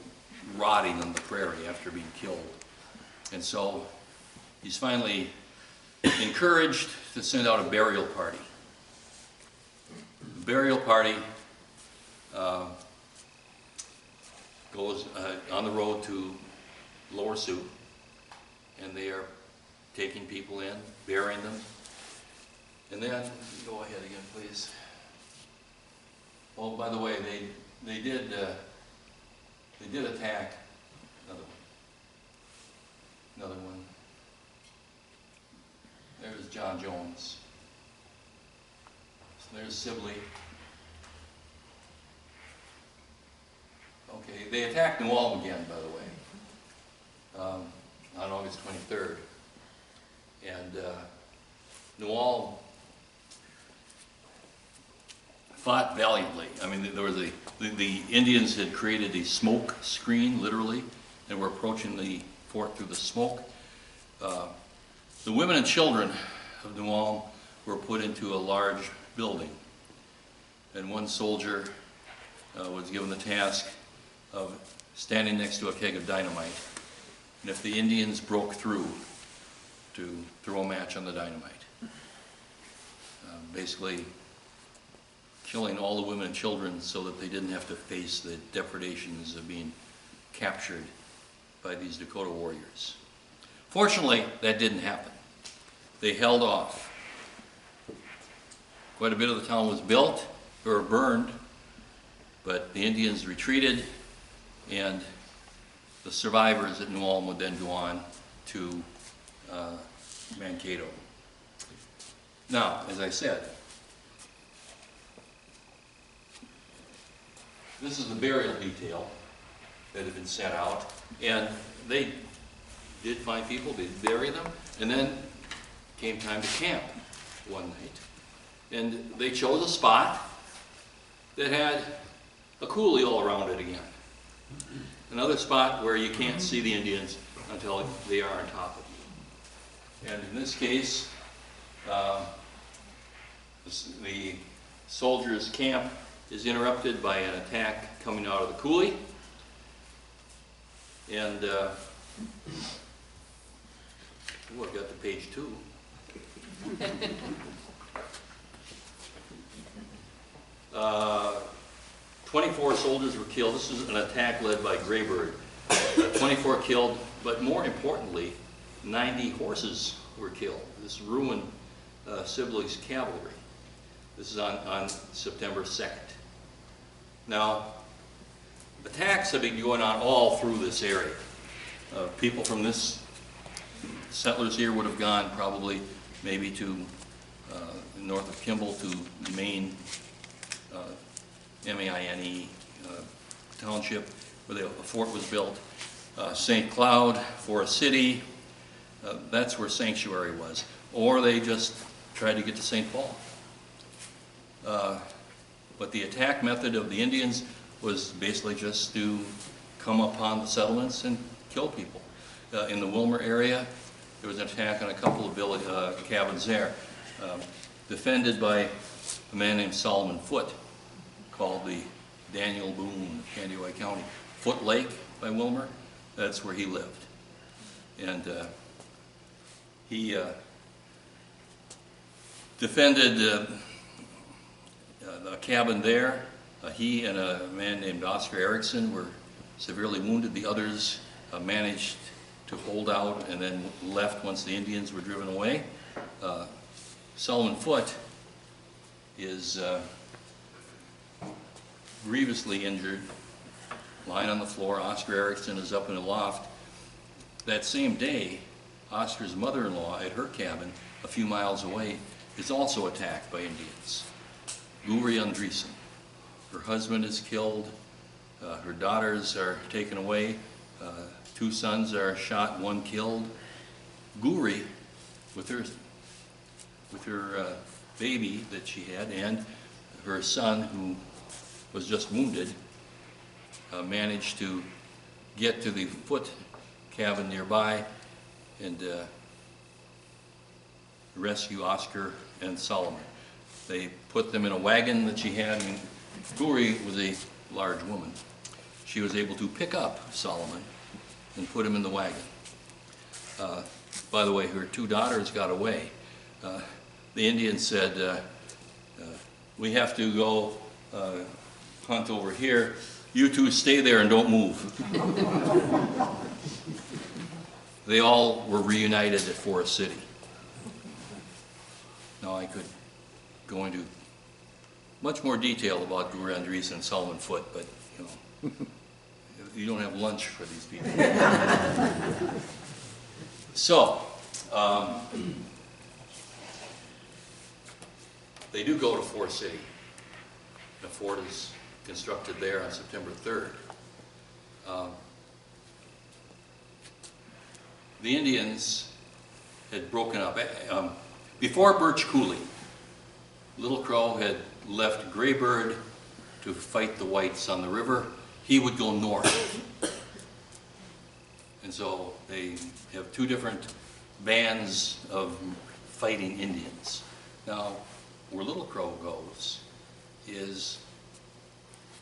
rotting on the prairie after being killed, and so he's finally encouraged to send out a burial party. The burial party goes on the road to Lower Sioux, and they are taking people in, burying them. And then, go ahead again, please. Oh, by the way, they did attack another one. There's John Jones. So there's Sibley. Okay, they attacked New Ulm again, by the way, on August 23rd. And New Ulm fought valiantly. I mean, there was the Indians had created a smoke screen, literally, and were approaching the fort through the smoke. The women and children of New Ulm were put into a large building, and one soldier was given the task of standing next to a keg of dynamite, and if the Indians broke through, to throw a match on the dynamite. Basically killing all the women and children so that they didn't have to face the depredations of being captured by these Dakota warriors. Fortunately, that didn't happen. They held off. Quite a bit of the town was built or burned, but the Indians retreated, and the survivors at New Ulm would then go on to Mankato. Now, as I said, this is the burial detail that had been sent out, and they did find people, they buried them, and then came time to camp one night. And they chose a spot that had a coulee all around it again. Another spot where you can't see the Indians until they are on top of you. And in this case, the soldiers camp is interrupted by an attack coming out of the coulee. And, oh, I've got the page 2. 24 soldiers were killed. This is an attack led by Graybird. 24 killed, but more importantly, 90 horses were killed. This ruined Sibley's cavalry. This is on September 2nd. Now, attacks have been going on all through this area. People from this, settlers here would have gone probably maybe to north of Kimball to Maine, M-A-I-N-E Township, where a fort was built. St. Cloud, Forest City, that's where Sanctuary was. Or they just tried to get to St. Paul. But the attack method of the Indians was basically just to come upon the settlements and kill people. In the Wilmer area, there was an attack on a couple of village, cabins there, defended by a man named Solomon Foote, called the Daniel Boone, Candioi County. Foote Lake by Wilmer, that's where he lived. And he defended a cabin there. He and a man named Oscar Erickson were severely wounded. The others managed to hold out and then left once the Indians were driven away. Solomon Foote is grievously injured, lying on the floor. Oscar Erickson is up in the loft. That same day, Oscar's mother-in-law at her cabin, a few miles away, is also attacked by Indians. Guri Andreessen. Her husband is killed. Her daughters are taken away. 2 sons are shot, 1 killed. Guri, with her baby that she had and her son, who was just wounded, managed to get to the Foote cabin nearby and rescue Oscar and Solomon. They put them in a wagon that she had, and Guri was a large woman. She was able to pick up Solomon and put him in the wagon. By the way, her 2 daughters got away. The Indians said, we have to go hunt over here. You 2 stay there and don't move. They all were reunited at Forest City. Now I could go into much more detail about Guri Andreessen and Solomon Foote, but you know, you don't have lunch for these people. So, they do go to Forest City. The fort is constructed there on September 3rd. The Indians had broken up. Before Birch Coulee, Little Crow had left Graybird to fight the whites on the river. He would go north. And so they have 2 different bands of fighting Indians. Now, where Little Crow goes is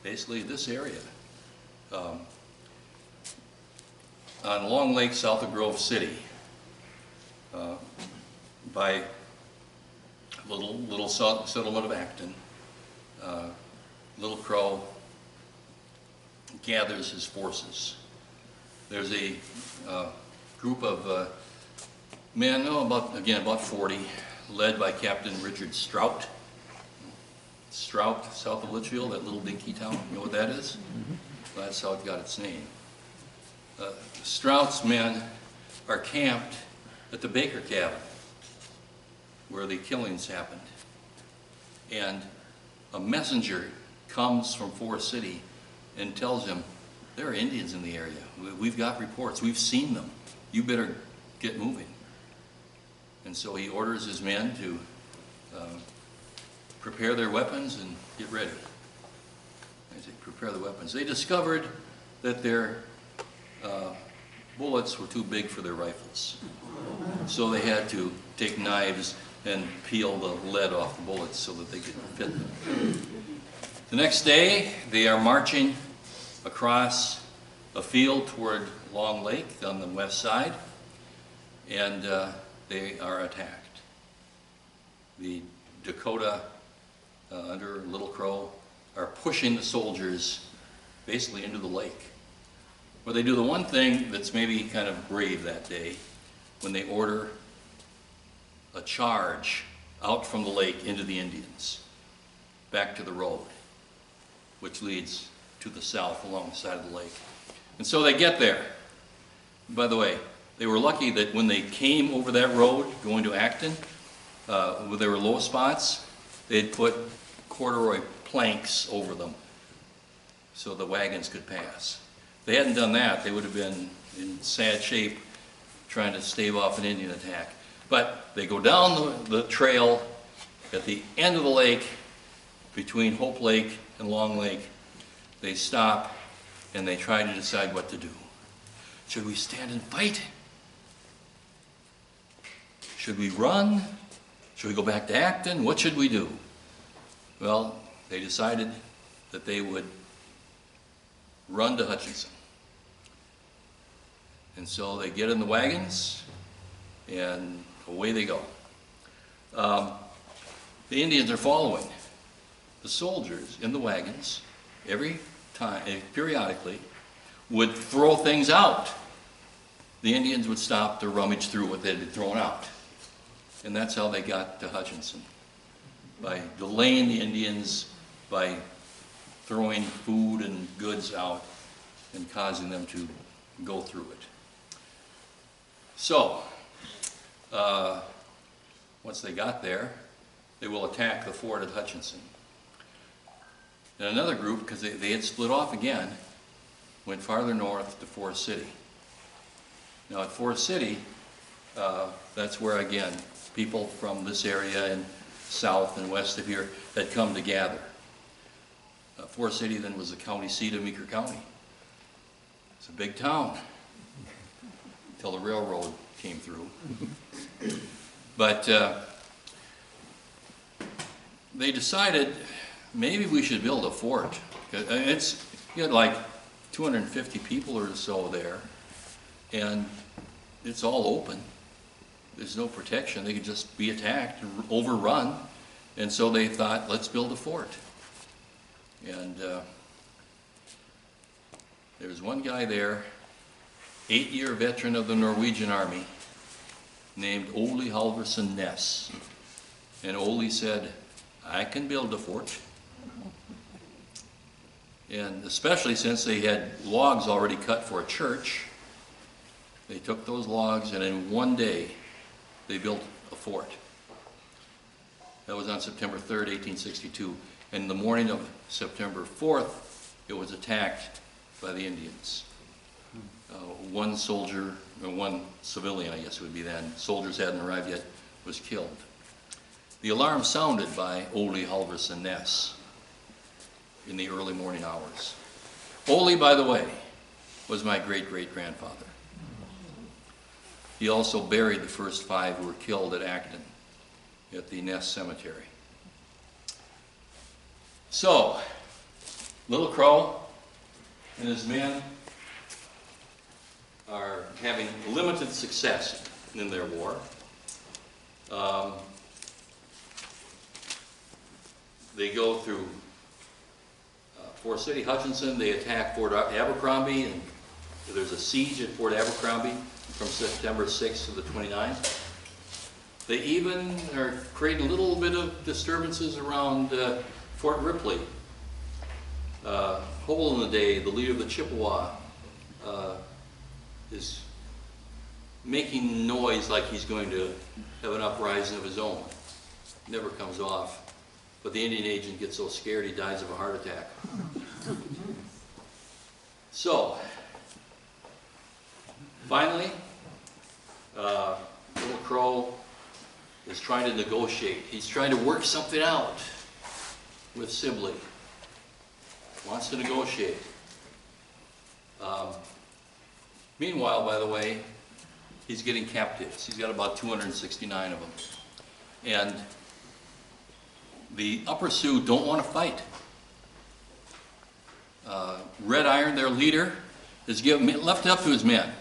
basically this area. On Long Lake, south of Grove City, by little settlement of Acton, Little Crow gathers his forces. There's a group of men, about 40, led by Captain Richard Strout. Strout, south of Litchfield, that little dinky town. You know what that is? Mm-hmm. That's how it got its name. Strout's men are camped at the Baker cabin, where the killings happened. And a messenger comes from Forest City and tells him, there are Indians in the area. We've got reports. We've seen them. You better get moving. And so he orders his men to prepare their weapons and get ready. As they prepare the weapons, they discovered that their bullets were too big for their rifles. So they had to take knives and peel the lead off the bullets so that they could fit them. The next day, they are marching across a field toward Long Lake on the west side, and they are attacked. The Dakota, under Little Crow, are pushing the soldiers basically into the lake. Well, they do the one thing that's maybe kind of brave that day, when they order a charge out from the lake into the Indians, back to the road, which leads to the south along the side of the lake. And so they get there. By the way, they were lucky that when they came over that road going to Acton, where there were low spots, they had put corduroy planks over them so the wagons could pass. If they hadn't done that, they would have been in sad shape trying to stave off an Indian attack. But they go down the trail at the end of the lake, between Hope Lake and Long Lake. They stop and they try to decide what to do. Should we stand and fight? Should we run? Should we go back to Acton? What should we do? Well, they decided that they would run to Hutchinson. And so they get in the wagons and away they go. The Indians are following. The soldiers in the wagons, every time, periodically, would throw things out. The Indians would stop to rummage through what they had thrown out. And that's how they got to Hutchinson. By delaying the Indians, by throwing food and goods out and causing them to go through it. So, once they got there, they will attack the fort at Hutchinson. And another group, because they had split off again, went farther north to Forest City. Now at Forest City, that's where again, people from this area and south and west of here had come to gather. Forest City then was the county seat of Meeker County. It's a big town until the railroad came through. But they decided maybe we should build a fort. It's, you had like 250 people or so there, and it's all open. There's no protection. They could just be attacked and overrun. And so they thought, let's build a fort. And there was one guy there, 8-year veteran of the Norwegian Army, named Ole Halvorsen Ness. And Ole said, I can build a fort. And especially since they had logs already cut for a church, they took those logs and in one day they built a fort. That was on September 3rd, 1862. And the morning of September 4th, it was attacked by the Indians. One soldier, or one civilian, I guess it would be then, soldiers hadn't arrived yet, was killed. The alarm sounded by Ole Halvorsen Ness in the early morning hours. Ole, by the way, was my great-great-grandfather. He also buried the first 5 who were killed at Acton at the Ness Cemetery. So, Little Crow and his men are having limited success in their war. They go through Forest City, Hutchinson, they attack Fort Abercrombie, and there's a siege at Fort Abercrombie from September 6th to the 29th. They even are creating a little bit of disturbances around Fort Ripley. Hole in the Day, the leader of the Chippewa, is making noise like he's going to have an uprising of his own. Never comes off. But the Indian agent gets so scared he dies of a heart attack. So, finally, Little Crow is trying to negotiate. He's trying to work something out with Sibley. Wants to negotiate. Meanwhile, by the way, he's getting captives. He's got about 269 of them. And the Upper Sioux don't want to fight. Red Iron, their leader, has left it up to his men.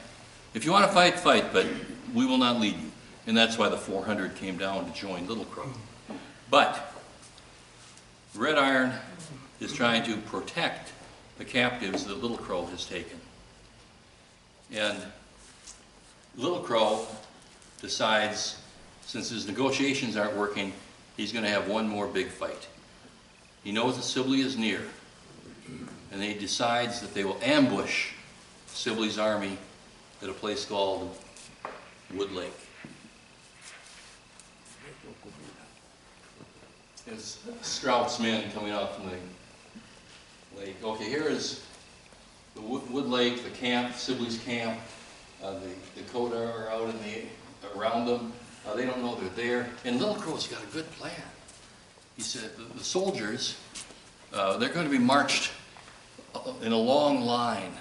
If you want to fight, fight, but we will not lead you. And that's why the 400 came down to join Little Crow. But Red Iron is trying to protect the captives that Little Crow has taken. And Little Crow decides, since his negotiations aren't working, he's going to have one more big fight. He knows that Sibley is near, and he decides that they will ambush Sibley's army at a place called Wood Lake. There's Strout's men coming out from the lake. Okay, here is the Wood Lake, the camp, Sibley's camp. The Dakota are out around them. They don't know they're there. And Little Crow's got a good plan. He said the soldiers, they're going to be marched in a long line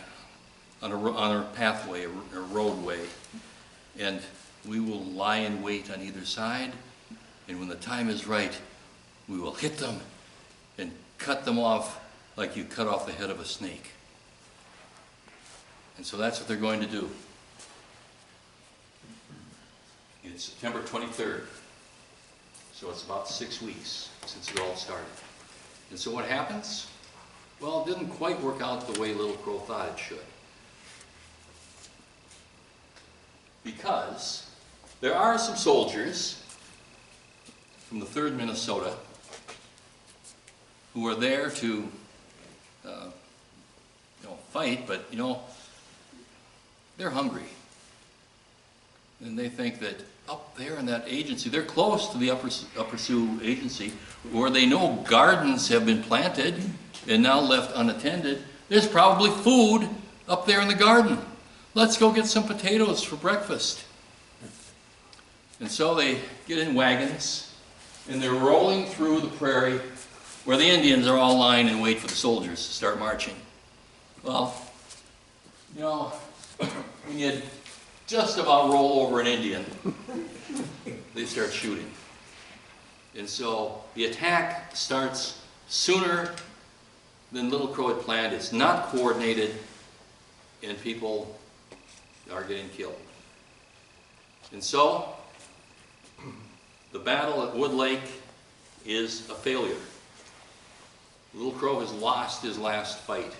on a pathway, a roadway. And we will lie in wait on either side. And when the time is right, we will hit them and cut them off like you cut off the head of a snake. And so that's what they're going to do. It's September 23rd, so it's about 6 weeks since it all started. And so what happens? Well, it didn't quite work out the way Little Crow thought it should. Because there are some soldiers from the 3rd Minnesota who are there to fight, but they're hungry. And they think that up there in that agency, they're close to the Upper Sioux agency, where they know gardens have been planted and now left unattended. There's probably food up there in the garden. Let's go get some potatoes for breakfast. And so they get in wagons, and they're rolling through the prairie where the Indians are all lying in wait for the soldiers to start marching. Well, when you just about roll over an Indian, they start shooting. And so the attack starts sooner than Little Crow had planned. It's not coordinated, and people are getting killed. And so the battle at Wood Lake is a failure. Little Crow has lost his last fight.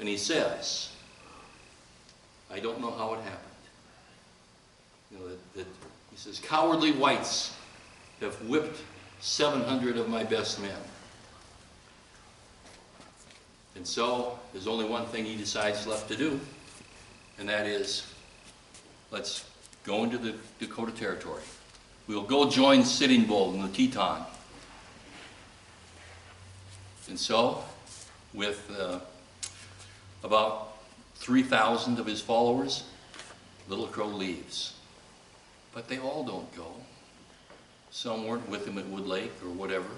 And he says, I don't know how it happened. He says, cowardly whites have whipped 700 of my best men. And so there's only one thing he decides left to do, and that is, let's go into the Dakota Territory. We'll go join Sitting Bull in the Teton. And so, with about 3,000 of his followers, Little Crow leaves. But they all don't go. Some weren't with him at Wood Lake or whatever.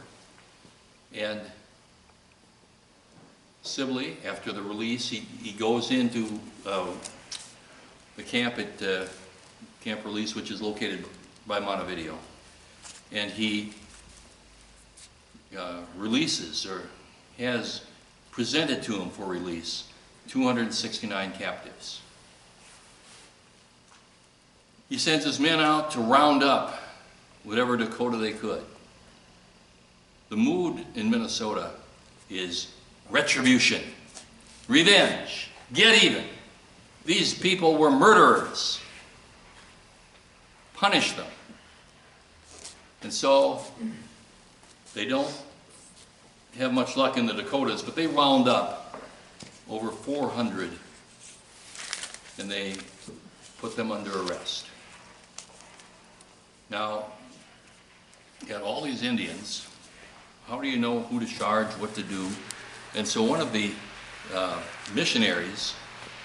And Sibley, after the release, he goes into the camp at Camp Release, which is located by Montevideo. And he releases, or has presented to him for release, 269 captives. He sends his men out to round up whatever Dakota they could. The mood in Minnesota is retribution, revenge, get even. These people were murderers. Punish them. And so they don't have much luck in the Dakotas, but they round up over 400 and they put them under arrest. Now, you got all these Indians. How do you know who to charge, what to do? And so one of the missionaries,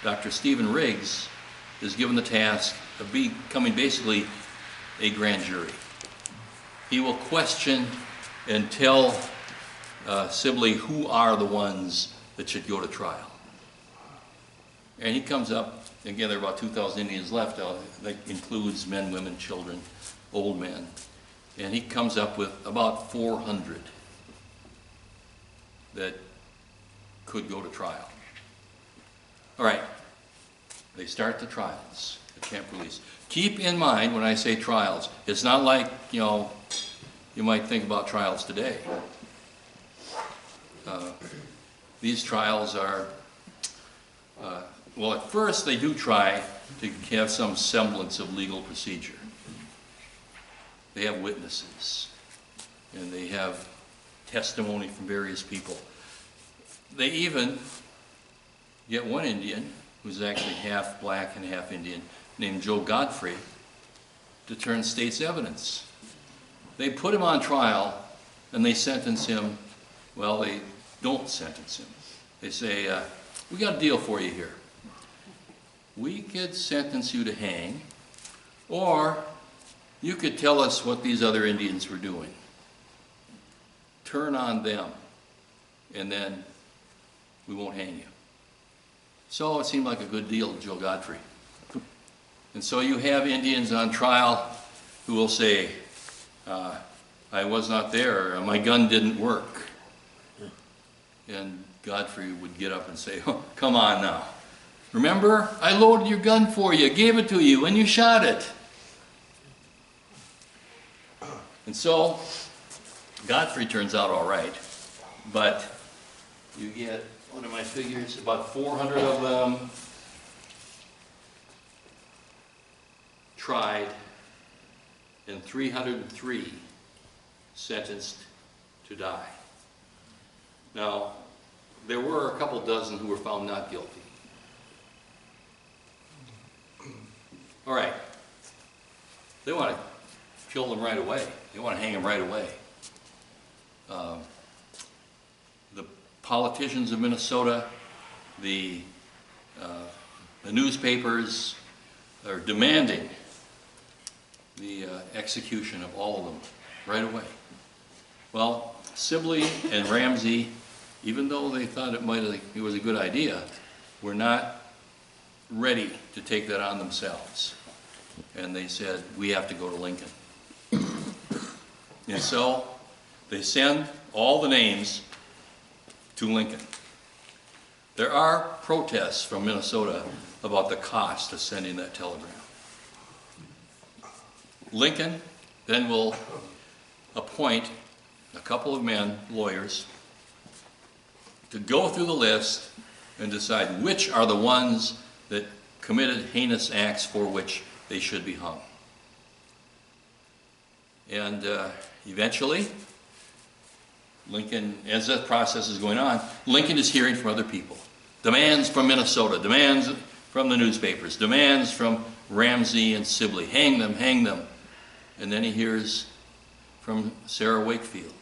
Dr. Stephen Riggs, is given the task of becoming basically a grand jury. He will question and tell Sibley who are the ones that should go to trial. And he comes up, again, there are about 2,000 Indians left, that includes men, women, children, old men. And he comes up with about 400 that could go to trial. All right, they start the trials at Camp Release. Keep in mind when I say trials, it's not like, you know, you might think about trials today. These trials are, well, at first they do try to have some semblance of legal procedure. They have witnesses, and they have testimony from various people. They even get one Indian, who's actually half black and half Indian, named Joe Godfrey, to turn state's evidence. They put him on trial, and they sentence him. Well, they don't sentence him. They say, we got a deal for you here. We could sentence you to hang, or you could tell us what these other Indians were doing. Turn on them, and then we won't hang you. So it seemed like a good deal to Joe Godfrey. And so you have Indians on trial who will say, I was not there, or my gun didn't work. And Godfrey would get up and say, oh, come on now. Remember, I loaded your gun for you, gave it to you, and you shot it. And so Godfrey turns out all right, but you get, what are my figures, about 400 of them tried, and 303 sentenced to die. Now, there were a couple dozen who were found not guilty. All right, they want to kill them right away. They want to hang them right away. The politicians of Minnesota, the newspapers are demanding the execution of all of them right away. Well, Sibley and Ramsey, even though they thought it was a good idea, were not ready to take that on themselves. And they said, we have to go to Lincoln. And so they send all the names to Lincoln. There are protests from Minnesota about the cost of sending that telegram. Lincoln then will appoint a couple of men, lawyers, to go through the list and decide which are the ones that committed heinous acts for which they should be hung. And eventually, Lincoln, as that process is going on, Lincoln is hearing from other people. Demands from Minnesota, demands from the newspapers, demands from Ramsey and Sibley, hang them, hang them. And then he hears from Sarah Wakefield,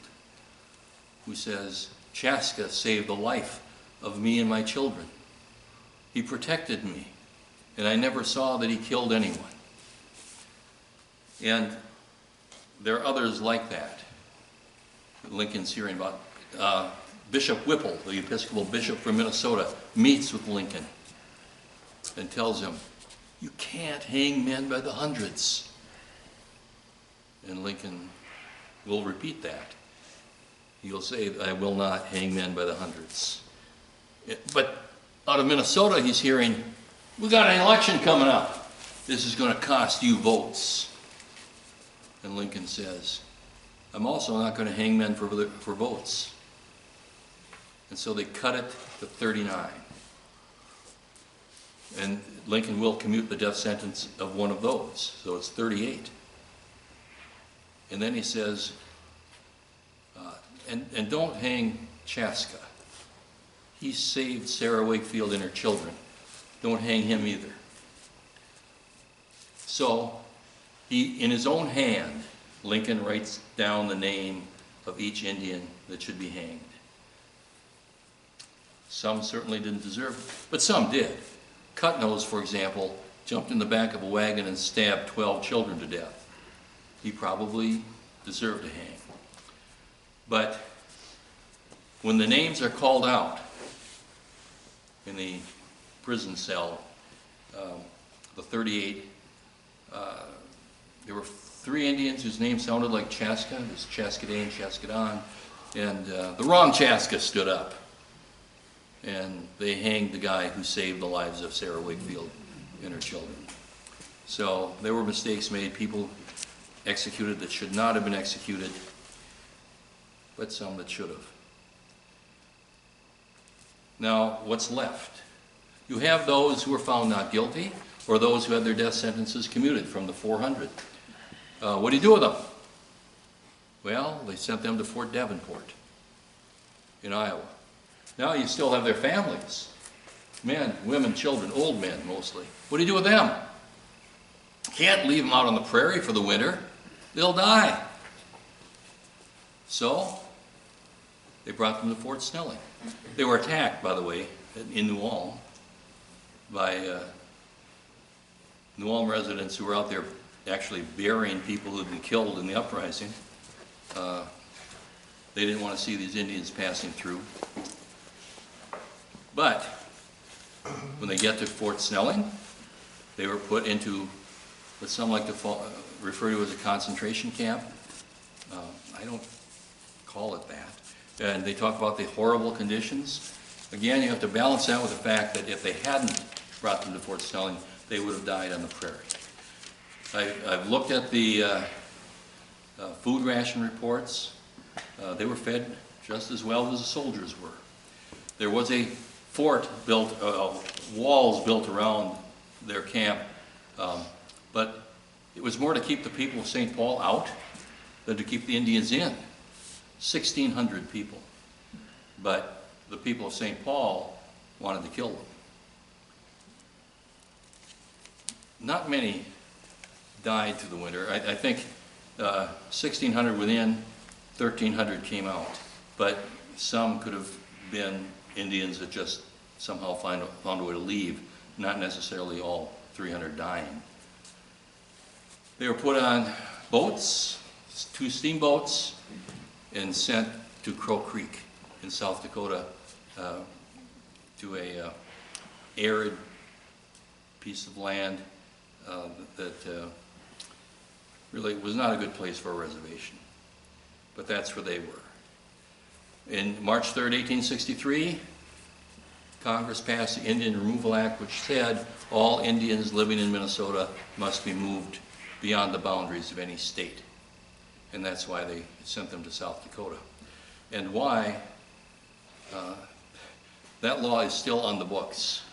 who says, Chaska saved the life of me and my children. He protected me, and I never saw that he killed anyone. And there are others like that. Lincoln's hearing about. Bishop Whipple, the Episcopal bishop from Minnesota, meets with Lincoln and tells him, you can't hang men by the hundreds. And Lincoln will repeat that. He'll say, I will not hang men by the hundreds. But out of Minnesota, he's hearing, we got an election coming up. This is going to cost you votes. And Lincoln says, I'm also not going to hang men for votes. And so they cut it to 39. And Lincoln will commute the death sentence of one of those, so it's 38. And then he says, and don't hang Chaska. He saved Sarah Wakefield and her children. Don't hang him either. So, in his own hand, Lincoln writes down the name of each Indian that should be hanged. Some certainly didn't deserve it, but some did. Cutnose, for example, jumped in the back of a wagon and stabbed 12 children to death. He probably deserved to hang. But when the names are called out in the prison cell, the 38, there were 3 Indians whose names sounded like Chaska. It was Chaskadane, Chaskadon, and the wrong Chaska stood up. and they hanged the guy who saved the lives of Sarah Wakefield and her children. So there were mistakes made, people executed that should not have been executed, but some that should have. Now, what's left? You have those who were found not guilty, or those who had their death sentences commuted from the 400. What do you do with them? Well, they sent them to Fort Davenport in Iowa. Now you still have their families, men, women, children, old men mostly. What do you do with them? Can't leave them out on the prairie for the winter. They'll die. So they brought them to Fort Snelling. They were attacked, by the way, in New Ulm by New Ulm residents who were out there actually burying people who had been killed in the uprising. They didn't want to see these Indians passing through. But when they get to Fort Snelling, they were put into what some like to refer to as a concentration camp. I don't call it that. And they talk about the horrible conditions. Again, you have to balance that with the fact that if they hadn't brought them to Fort Snelling, they would have died on the prairie. I've looked at the food ration reports. They were fed just as well as the soldiers were. There was a fort built, walls built around their camp, but it was more to keep the people of St. Paul out than to keep the Indians in. 1,600 people. But the people of St. Paul wanted to kill them. Not many died through the winter. I think 1,600 within, 1,300 came out. But some could have been Indians that just somehow found a way to leave, not necessarily all 300 dying. They were put on boats, 2 steamboats, and sent to Crow Creek in South Dakota to a arid piece of land that really was not a good place for a reservation. But that's where they were. In March 3rd, 1863, Congress passed the Indian Removal Act, which said all Indians living in Minnesota must be moved beyond the boundaries of any state. And that's why they sent them to South Dakota. And why that law is still on the books.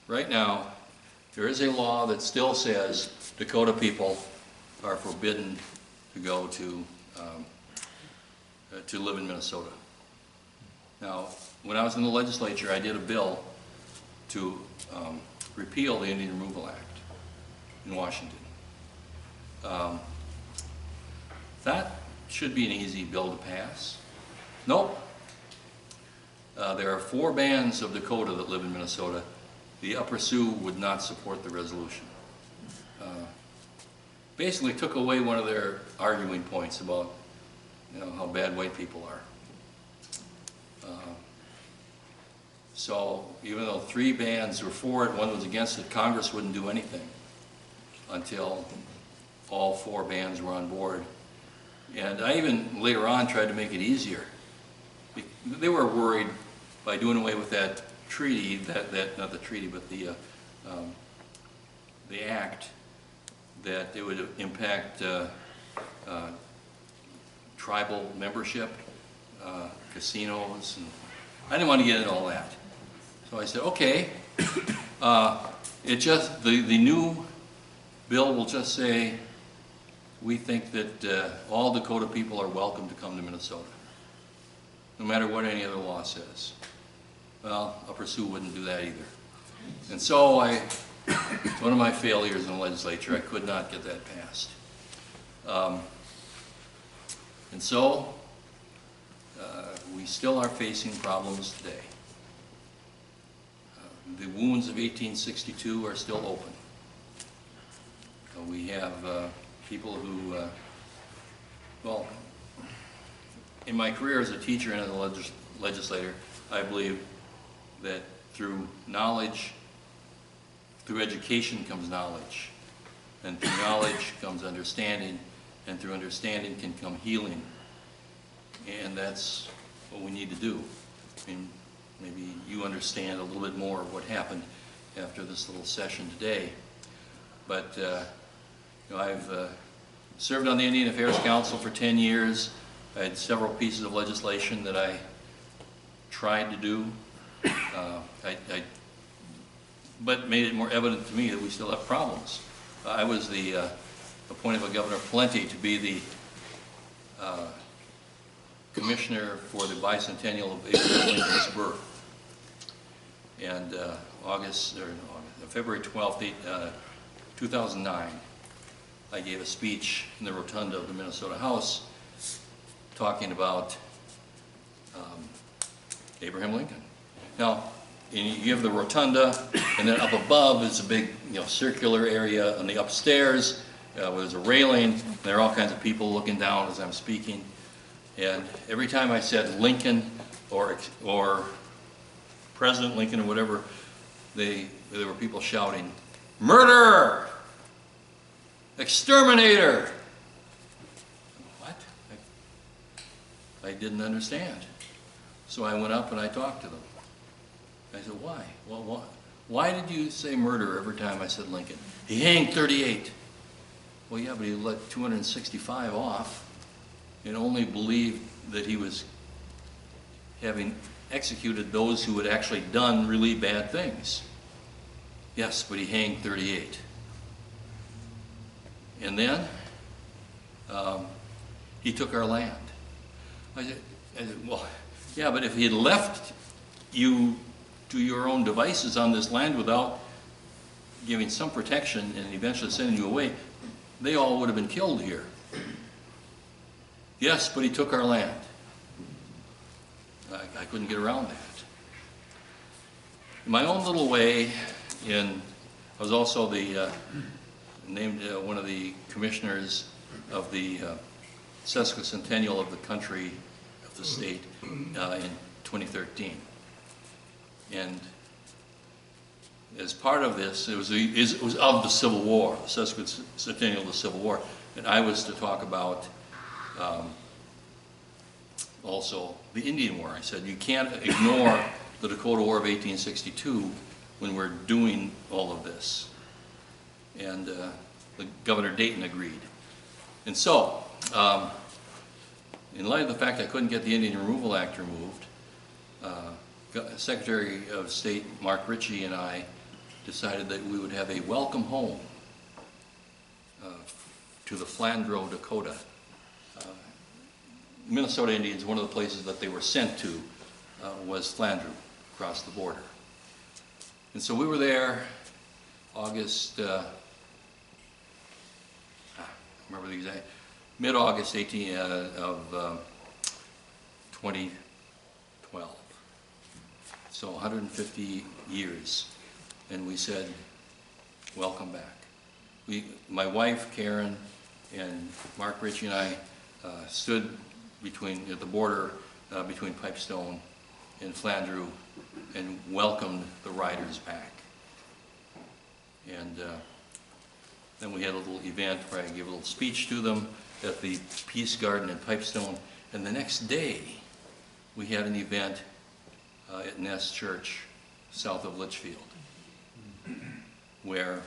Right now, there is a law that still says Dakota people are forbidden to go to live in Minnesota. Now, when I was in the legislature, I did a bill to repeal the Indian Removal Act in Washington. That should be an easy bill to pass. Nope. There are 4 bands of Dakota that live in Minnesota. The Upper Sioux would not support the resolution. Basically took away one of their arguing points about, how bad white people are. So even though 3 bands were for it, 1 was against it, Congress wouldn't do anything until all 4 bands were on board. And I even later on tried to make it easier. They were worried by doing away with that treaty, not the treaty, but the act, that it would impact tribal membership, casinos, and I didn't want to get into all that. So I said, okay, the new bill will just say, we think that all Dakota people are welcome to come to Minnesota, no matter what any other law says. Well, Upper Sioux wouldn't do that either. And so one of my failures in the legislature, I could not get that passed. And so we still are facing problems today. The wounds of 1862 are still open. We have people who, well, in my career as a teacher and as a legislator, I believe that through knowledge, through education comes knowledge, and through knowledge comes understanding, and through understanding can come healing, and that's what we need to do. I mean, maybe you understand a little bit more of what happened after this little session today. But you know, I've served on the Indian Affairs Council for 10 years. I had several pieces of legislation that I tried to do, but made it more evident to me that we still have problems. I was appointed by Governor Plenty to be the commissioner for the bicentennial of Abraham Lincoln's birth. And February 12th, 2009, I gave a speech in the rotunda of the Minnesota House talking about Abraham Lincoln. Now, you have the rotunda, and then up above is a big, circular area on the upstairs where there's a railing, and there are all kinds of people looking down as I'm speaking. And every time I said Lincoln or President Lincoln or whatever, there were people shouting, "Murderer! Exterminator!" What? I didn't understand. So I went up and I talked to them. I said, why? Well, why did you say murder every time I said Lincoln? He hanged 38. Well, yeah, but he let 265 off and only believed that he was having executed those who had actually done really bad things. Yes, but he hanged 38. And then he took our land. I said, well, yeah, but if he had left you to your own devices on this land without giving some protection and eventually sending you away, they all would have been killed here. Yes, but he took our land. I couldn't get around that. In my own little way, I was also named one of the commissioners of the sesquicentennial of the country, of the state, in 2013. And as part of this, it was of the Civil War, the sesquicentennial of the Civil War, and I was to talk about also the Indian War. I said, you can't ignore the Dakota War of 1862 when we're doing all of this. And Governor Dayton agreed. And so, in light of the fact I couldn't get the Indian Removal Act removed, Secretary of State Mark Ritchie and I decided that we would have a welcome home to the Flandreau, Dakota. Minnesota Indians, one of the places that they were sent to was Flandreau, across the border. And so we were there August, remember the exact, mid-August of 2012. So 150 years. And we said, welcome back. My wife, Karen, and Mark Ritchie and I stood at the border between Pipestone and Flandreau and welcomed the riders back. And then we had a little event where I gave a little speech to them at the Peace Garden in Pipestone. And the next day, we had an event at Nest Church, south of Litchfield, where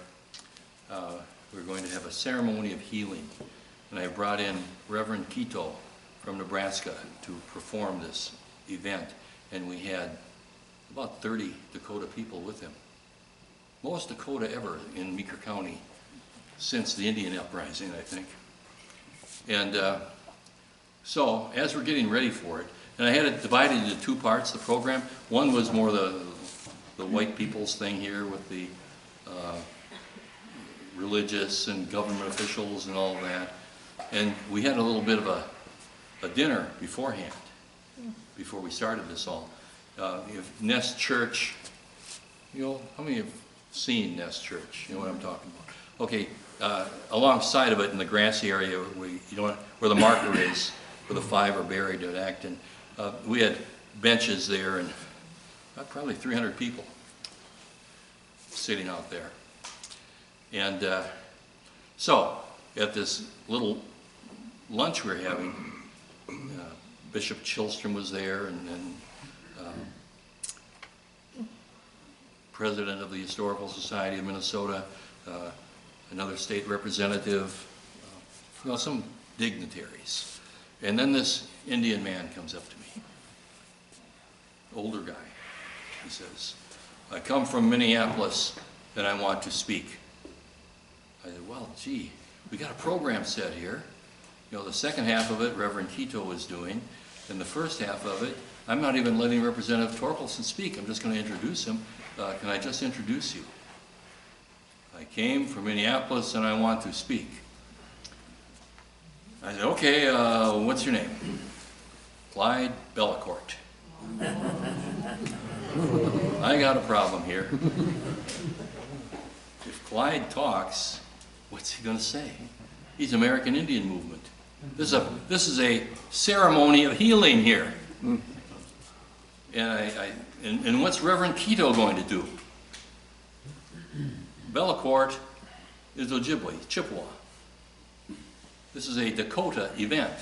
we're going to have a ceremony of healing. And I brought in Reverend Quito from Nebraska to perform this event. And we had about 30 Dakota people with him. Most Dakota ever in Meeker County since the Indian Uprising, I think. And so, as we're getting ready for it, and I had it divided into two parts, the program. One was more the white people's thing here with the religious and government officials and all of that. And we had a little bit of a dinner beforehand, before we started this all. If Nest Church, how many have seen Nest Church? You know what I'm talking about? Okay, alongside of it in the grassy area where the marker is, where the five are buried at Acton, we had benches there and probably 300 people sitting out there. And so, at this little lunch we were having, Bishop Chilstrom was there, and president of the Historical Society of Minnesota, another state representative, you know, some dignitaries. And then this Indian man comes up to me, older guy. He says, I come from Minneapolis and I want to speak. I said, well, gee, we got a program set here. You know, the second half of it, Reverend Quito was doing, and the first half of it, I'm not even letting Representative Torkelson speak. I'm just going to introduce him. Can I just introduce you? I came from Minneapolis and I want to speak. I said, okay, what's your name? Clyde Bellecourt. I got a problem here. If Clyde talks, what's he going to say? He's American Indian Movement. This is a ceremony of healing here. And what's Reverend Quito going to do? Bellecourt is Ojibwe, Chippewa. This is a Dakota event.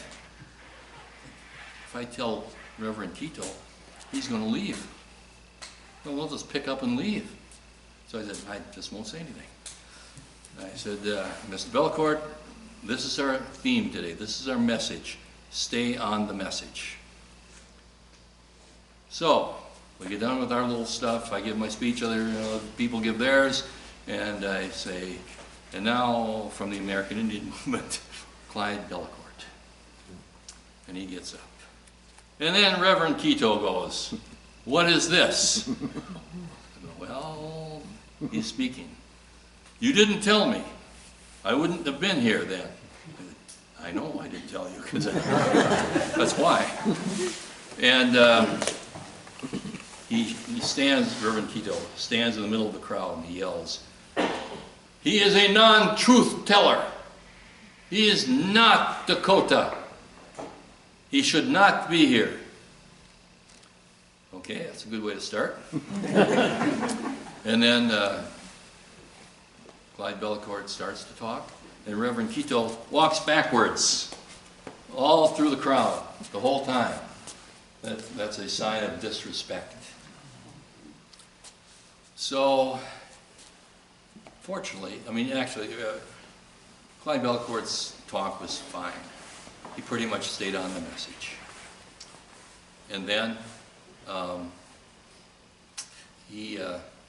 If I tell Reverend Quito, he's going to leave. Well, we'll just pick up and leave. So I said, I just won't say anything. I said, Mr. Bellecourt, this is our theme today. This is our message. Stay on the message. So we get done with our little stuff. I give my speech, other people give theirs, and I say, and now from the American Indian Movement, Clyde Bellecourt. And he gets up. And then Reverend Quito goes, what is this? I go, well, he's speaking. You didn't tell me. I wouldn't have been here then. I know I didn't tell you, because that's why. And he stands, Reverend Quito, stands in the middle of the crowd and he yells, he is a non-truth teller. He is not Dakota. He should not be here. Okay, that's a good way to start. And then Clyde Bellecourt starts to talk, and Reverend Quito walks backwards all through the crowd the whole time. That's a sign of disrespect. So, fortunately, I mean, actually, Clyde Bellecourt's talk was fine. He pretty much stayed on the message. And then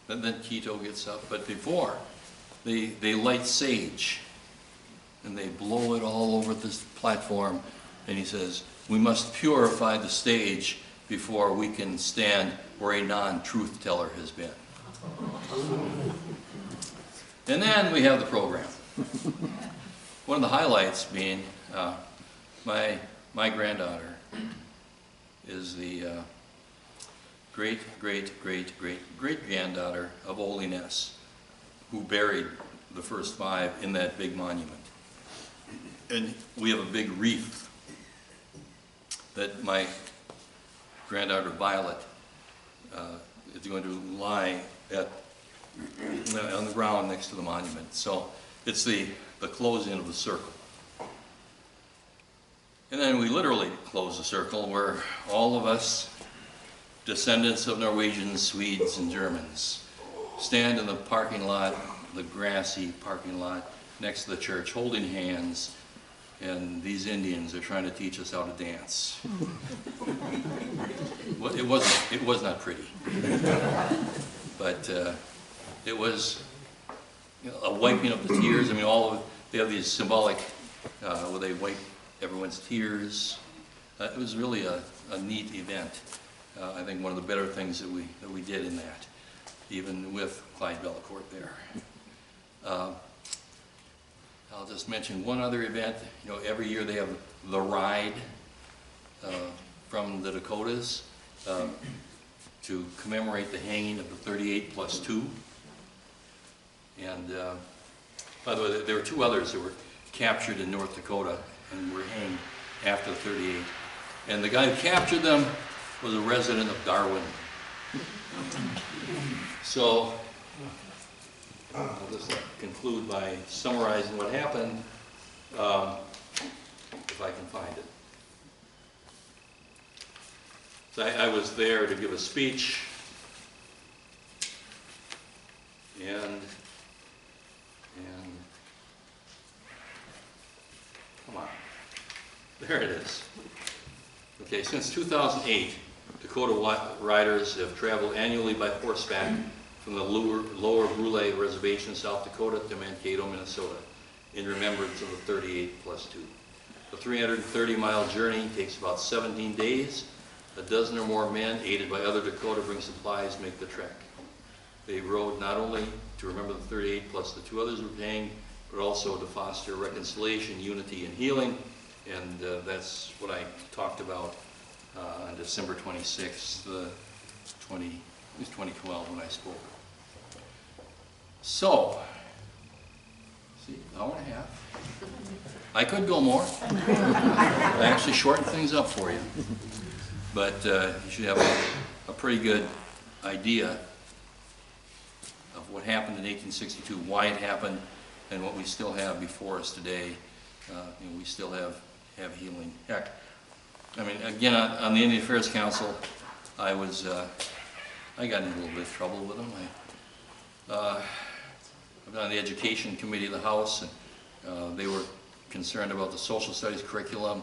then Quito gets up, but before, they light sage and they blow it all over this platform, and he says, we must purify the stage before we can stand where a non-truth teller has been. And then we have the program. One of the highlights being my granddaughter is the great-great-great-great-great-granddaughter of Ole Ness, who buried the first 5 in that big monument. And we have a big wreath that my granddaughter Violet is going to lie on the ground next to the monument. So it's the close-in of the circle. And then we literally close the circle where all of us, descendants of Norwegians, Swedes, and Germans, stand in the parking lot, the grassy parking lot next to the church, holding hands, and these Indians are trying to teach us how to dance. Well, it was not pretty, but it was, you know, a wiping of the tears. I mean, they have these symbolic where they wipe everyone's tears. It was really a neat event. I think one of the better things that we did in that, even with Clyde Bellecourt there. I'll just mention one other event. You know, every year they have the ride from the Dakotas to commemorate the hanging of the 38+2. And by the way, there were 2 others that were captured in North Dakota and were hanged after the 38. And the guy who captured them was a resident of Darwin. So I'll just conclude by summarizing what happened, if I can find it. So I was there to give a speech There it is. Okay, since 2008, Dakota riders have traveled annually by horseback from the lower Brule Reservation, South Dakota to Mankato, Minnesota, in remembrance of the 38+2. The 330-mile journey takes about 17 days. A dozen or more men, aided by other Dakota Bring supplies, make the trek. They rode not only to remember the 38 plus the 2 others were hanged, but also to foster reconciliation, unity, and healing. And that's what I talked about on December 26th, 2012 when I spoke. So, see, an hour and a half. I could go more. I actually shortened things up for you. But you should have a pretty good idea of what happened in 1862, why it happened, and what we still have before us today. We still have healing. Heck, I mean, again, on the Indian Affairs Council, I got in a little bit of trouble with them. I've been on the Education Committee of the House, and they were concerned about the social studies curriculum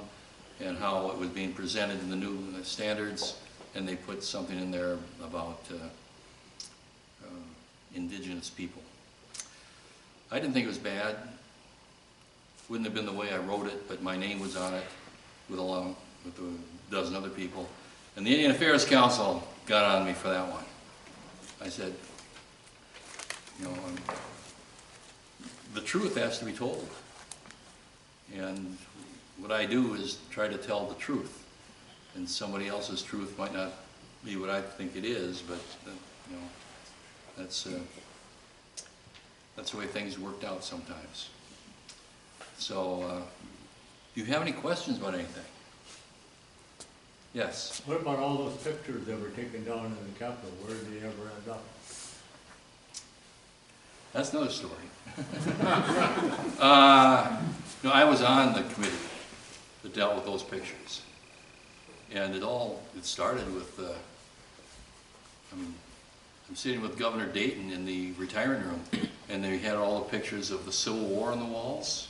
and how it was being presented in the new standards, and they put something in there about indigenous people. I didn't think it was bad. Wouldn't have been the way I wrote it, but my name was on it along with a dozen other people. And the Indian Affairs Council got on me for that one. I said, the truth has to be told. And what I do is try to tell the truth. And somebody else's truth might not be what I think it is, but that's the way things worked out sometimes. So, do you have any questions about anything? Yes? What about all those pictures that were taken down in the Capitol? Where did they ever end up? That's another story. I was on the committee that dealt with those pictures. And it started with, I'm sitting with Governor Dayton in the retiring room, and they had all the pictures of the Civil War on the walls.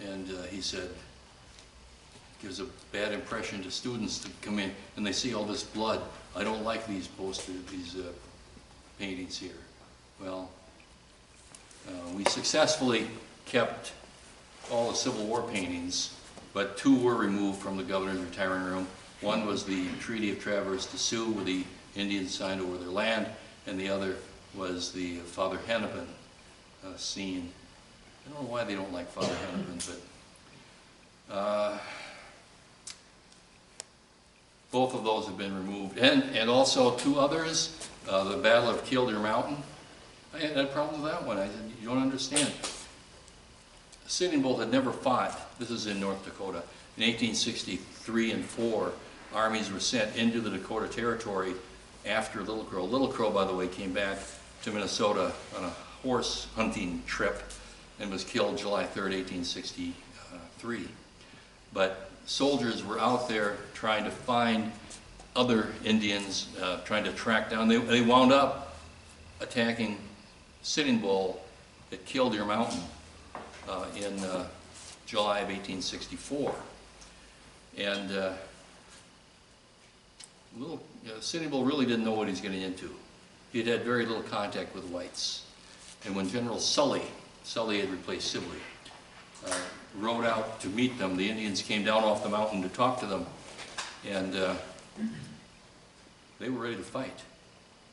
And he said, it gives a bad impression to students to come in and they see all this blood. I don't like these paintings here. Well, we successfully kept all the Civil War paintings, but 2 were removed from the governor's retiring room. One was the Treaty of Traverse de Sioux, where the Indians signed over their land, and the other was the Father Hennepin scene. I don't know why they don't like Father Hennepin, but both of those have been removed. And also 2 others, the Battle of Killdeer Mountain. I had problems with that one. I said, you don't understand. Sitting Bull had never fought. This is in North Dakota. In 1863 and 4, armies were sent into the Dakota Territory after Little Crow. Little Crow, by the way, came back to Minnesota on a horse hunting trip and was killed July 3rd, 1863. But soldiers were out there trying to find other Indians, trying to track down. They wound up attacking Sitting Bull at Killdeer Mountain in July of 1864. And Sitting Bull really didn't know what he was getting into. He had had very little contact with whites. And when General Sully had replaced Sibley, rode out to meet them, the Indians came down off the mountain to talk to them, and they were ready to fight.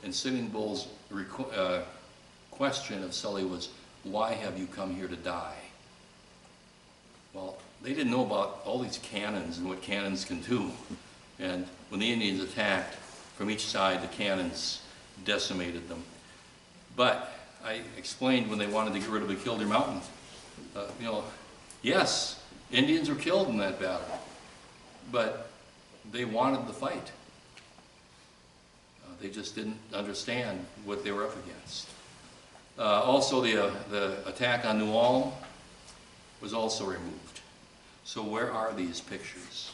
And Sitting Bull's question of Sully was, why have you come here to die? Well, they didn't know about all these cannons and what cannons can do. And when the Indians attacked from each side, the cannons decimated them. But I explained when they wanted to get rid of the Killdeer Mountain, yes, Indians were killed in that battle, but they wanted the fight. They just didn't understand what they were up against. Also, the attack on New Ulm was also removed. So where are these pictures?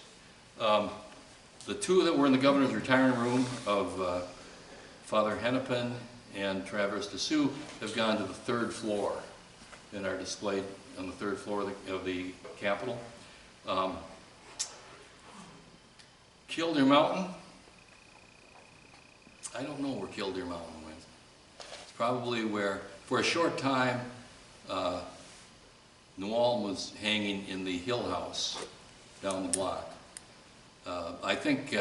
The 2 that were in the governor's retiring room of Father Hennepin and Traverse de Sioux have gone to the 3rd floor and are displayed on the 3rd floor of the Capitol. Killdeer Mountain? I don't know where Killdeer Mountain went. It's probably where, for a short time, New Ulm was hanging in the Hill House down the block. I think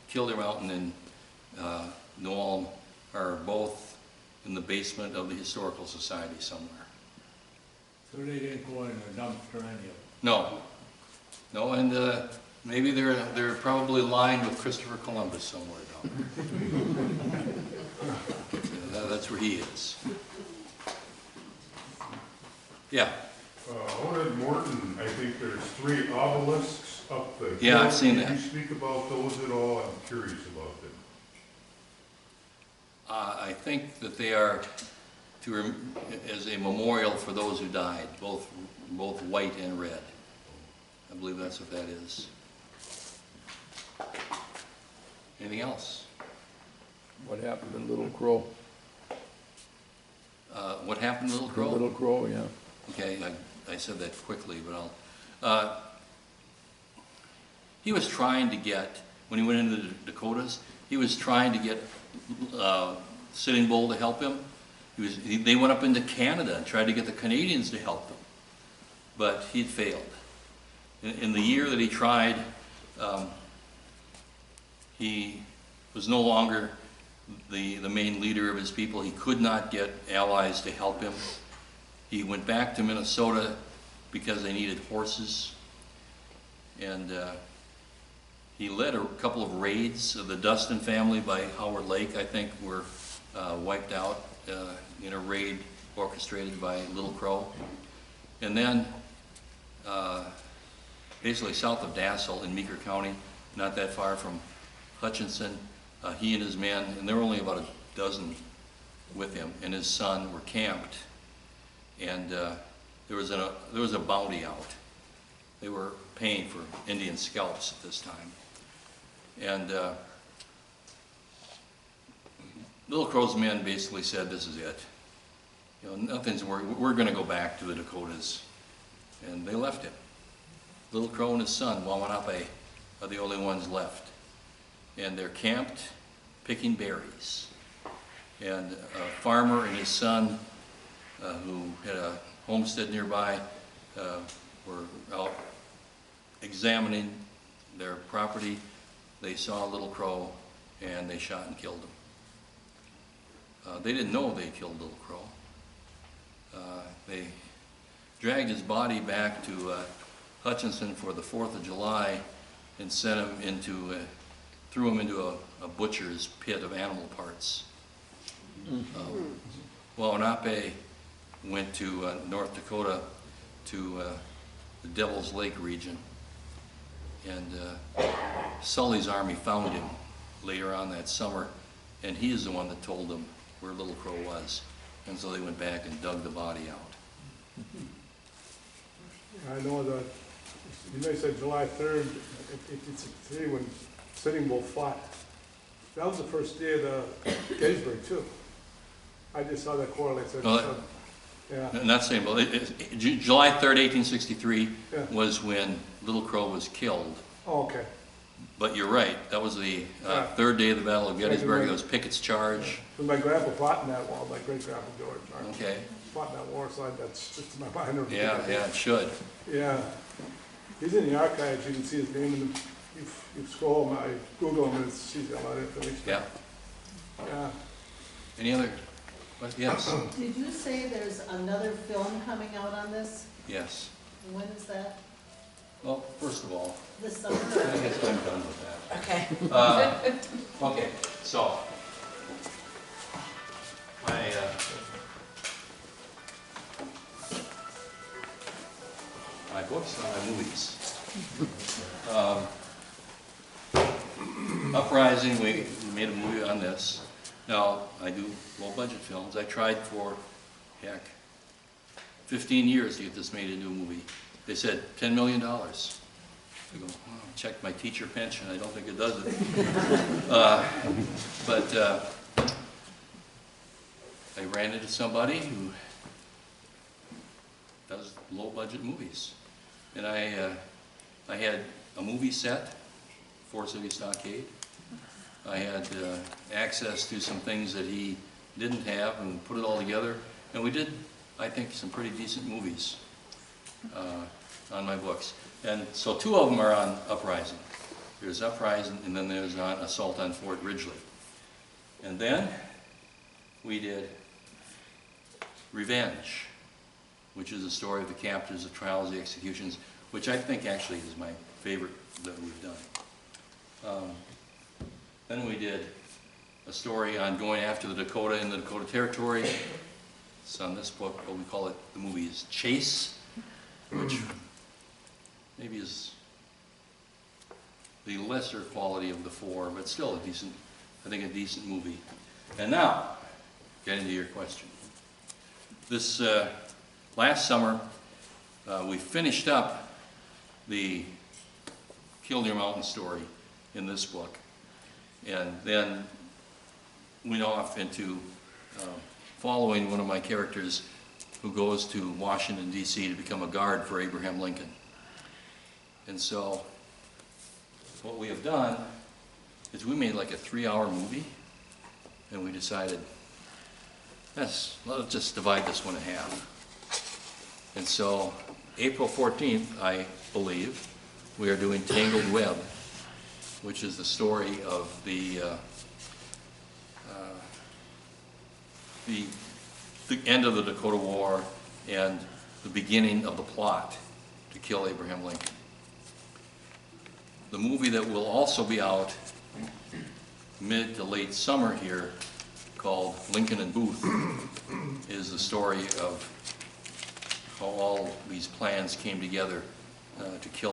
Killdeer Mountain and New Ulm are both in the basement of the Historical Society somewhere. So they didn't go in a dumpster anyhow. No, no, and maybe they're probably lined with Christopher Columbus somewhere down there. That's where he is. Yeah. Out at Morton, I think there's 3 obelisks up the hill. Yeah, I've seen that. Can you speak about those at all? I'm curious about them. I think that they are as a memorial for those who died, both white and red. I believe that's what that is. Anything else? What happened to Little Crow? What happened to Little Crow? Little Crow, yeah. Okay, I said that quickly, but he was trying to get, when he went into the Dakotas, he was trying to get Sitting Bull to help him. They went up into Canada and tried to get the Canadians to help them, but he'd failed. In the year that he tried, he was no longer the main leader of his people. He could not get allies to help him. He went back to Minnesota because they needed horses, and he led a couple of raids. The Dustin family by Howard Lake, I think, were wiped out in a raid orchestrated by Little Crow. And then, basically south of Dassel in Meeker County, not that far from Hutchinson, he and his men, and there were only about a dozen with him, and his son were camped. And there was a bounty out. They were paying for Indian scalps at this time. And Little Crow's men basically said, "This is it. You know, we're going to go back to the Dakotas," and they left him. Little Crow and his son, Wawanape, are the only ones left, and they're camped picking berries. And a farmer and his son, who had a homestead nearby, were out examining their property. They saw Little Crow, and they shot and killed him. They didn't know they killed Little Crow. They dragged his body back to Hutchinson for the 4th of July and sent him into, threw him into a butcher's pit of animal parts. Wawanape went to North Dakota to the Devil's Lake region, and Sully's army found him later on that summer, and he is the one that told them where Little Crow was, and so they went back and dug the body out. I know that, you may say July 3rd, it's a day when Sitting Bull fought. That was the first day of the Gettysburg too. I just saw that correlate. Yeah. And that's saying, well, July 3rd, 1863 Yeah. was when Little Crow was killed. Oh, okay. But you're right, that was the third day of the Battle of Gettysburg. It was Pickett's charge. So my grandpa fought in that war, my great-grandpa George. Okay. Fought in that war, so that's just in my mind. Yeah, it should. Yeah. He's in the archives, you can see his name in the, you scroll, I Google him, and he's got a lot of information. Yeah. Yeah. Any other? Yes. Did you say there's another film coming out on this? Yes. When is that? Well, first of all, This summer? I guess I'm done with that. Okay. Okay, so my books and my movies. Uprising, we made a movie on this. Now, I do low-budget films. I tried for, 15 years to get this made into a movie. They said $10 million. I go, oh, check my teacher pension. I don't think it does it. But I ran into somebody who does low-budget movies, and I had a movie set Four City Stockade. I had access to some things that he didn't have and put it all together. And we did, I think, some pretty decent movies on my books. And so two of them are on Uprising. There's Uprising, and then there's on Assault on Fort Ridgely. And then we did Revenge, which is the story of the captives, the trials, the executions, which I think actually is my favorite that we've done. Then we did a story on going after the Dakota in the Dakota Territory. It's on this book, but we call it, the movie is Chase, which maybe is the lesser quality of the four, but still a decent, I think a decent movie. And now, getting to your question. This last summer, we finished up the Killdeer Mountain story in this book, and then went off into following one of my characters who goes to Washington, D.C. to become a guard for Abraham Lincoln. And so what we have done is we made like a 3-hour movie, and we decided, let's just divide this one in half. And so April 14th, I believe, we are doing Tangled Web, which is the story of the end of the Dakota War and the beginning of the plot to kill Abraham Lincoln. The movie that will also be out mid to late summer here, called Lincoln and Booth, is the story of how all these plans came together to kill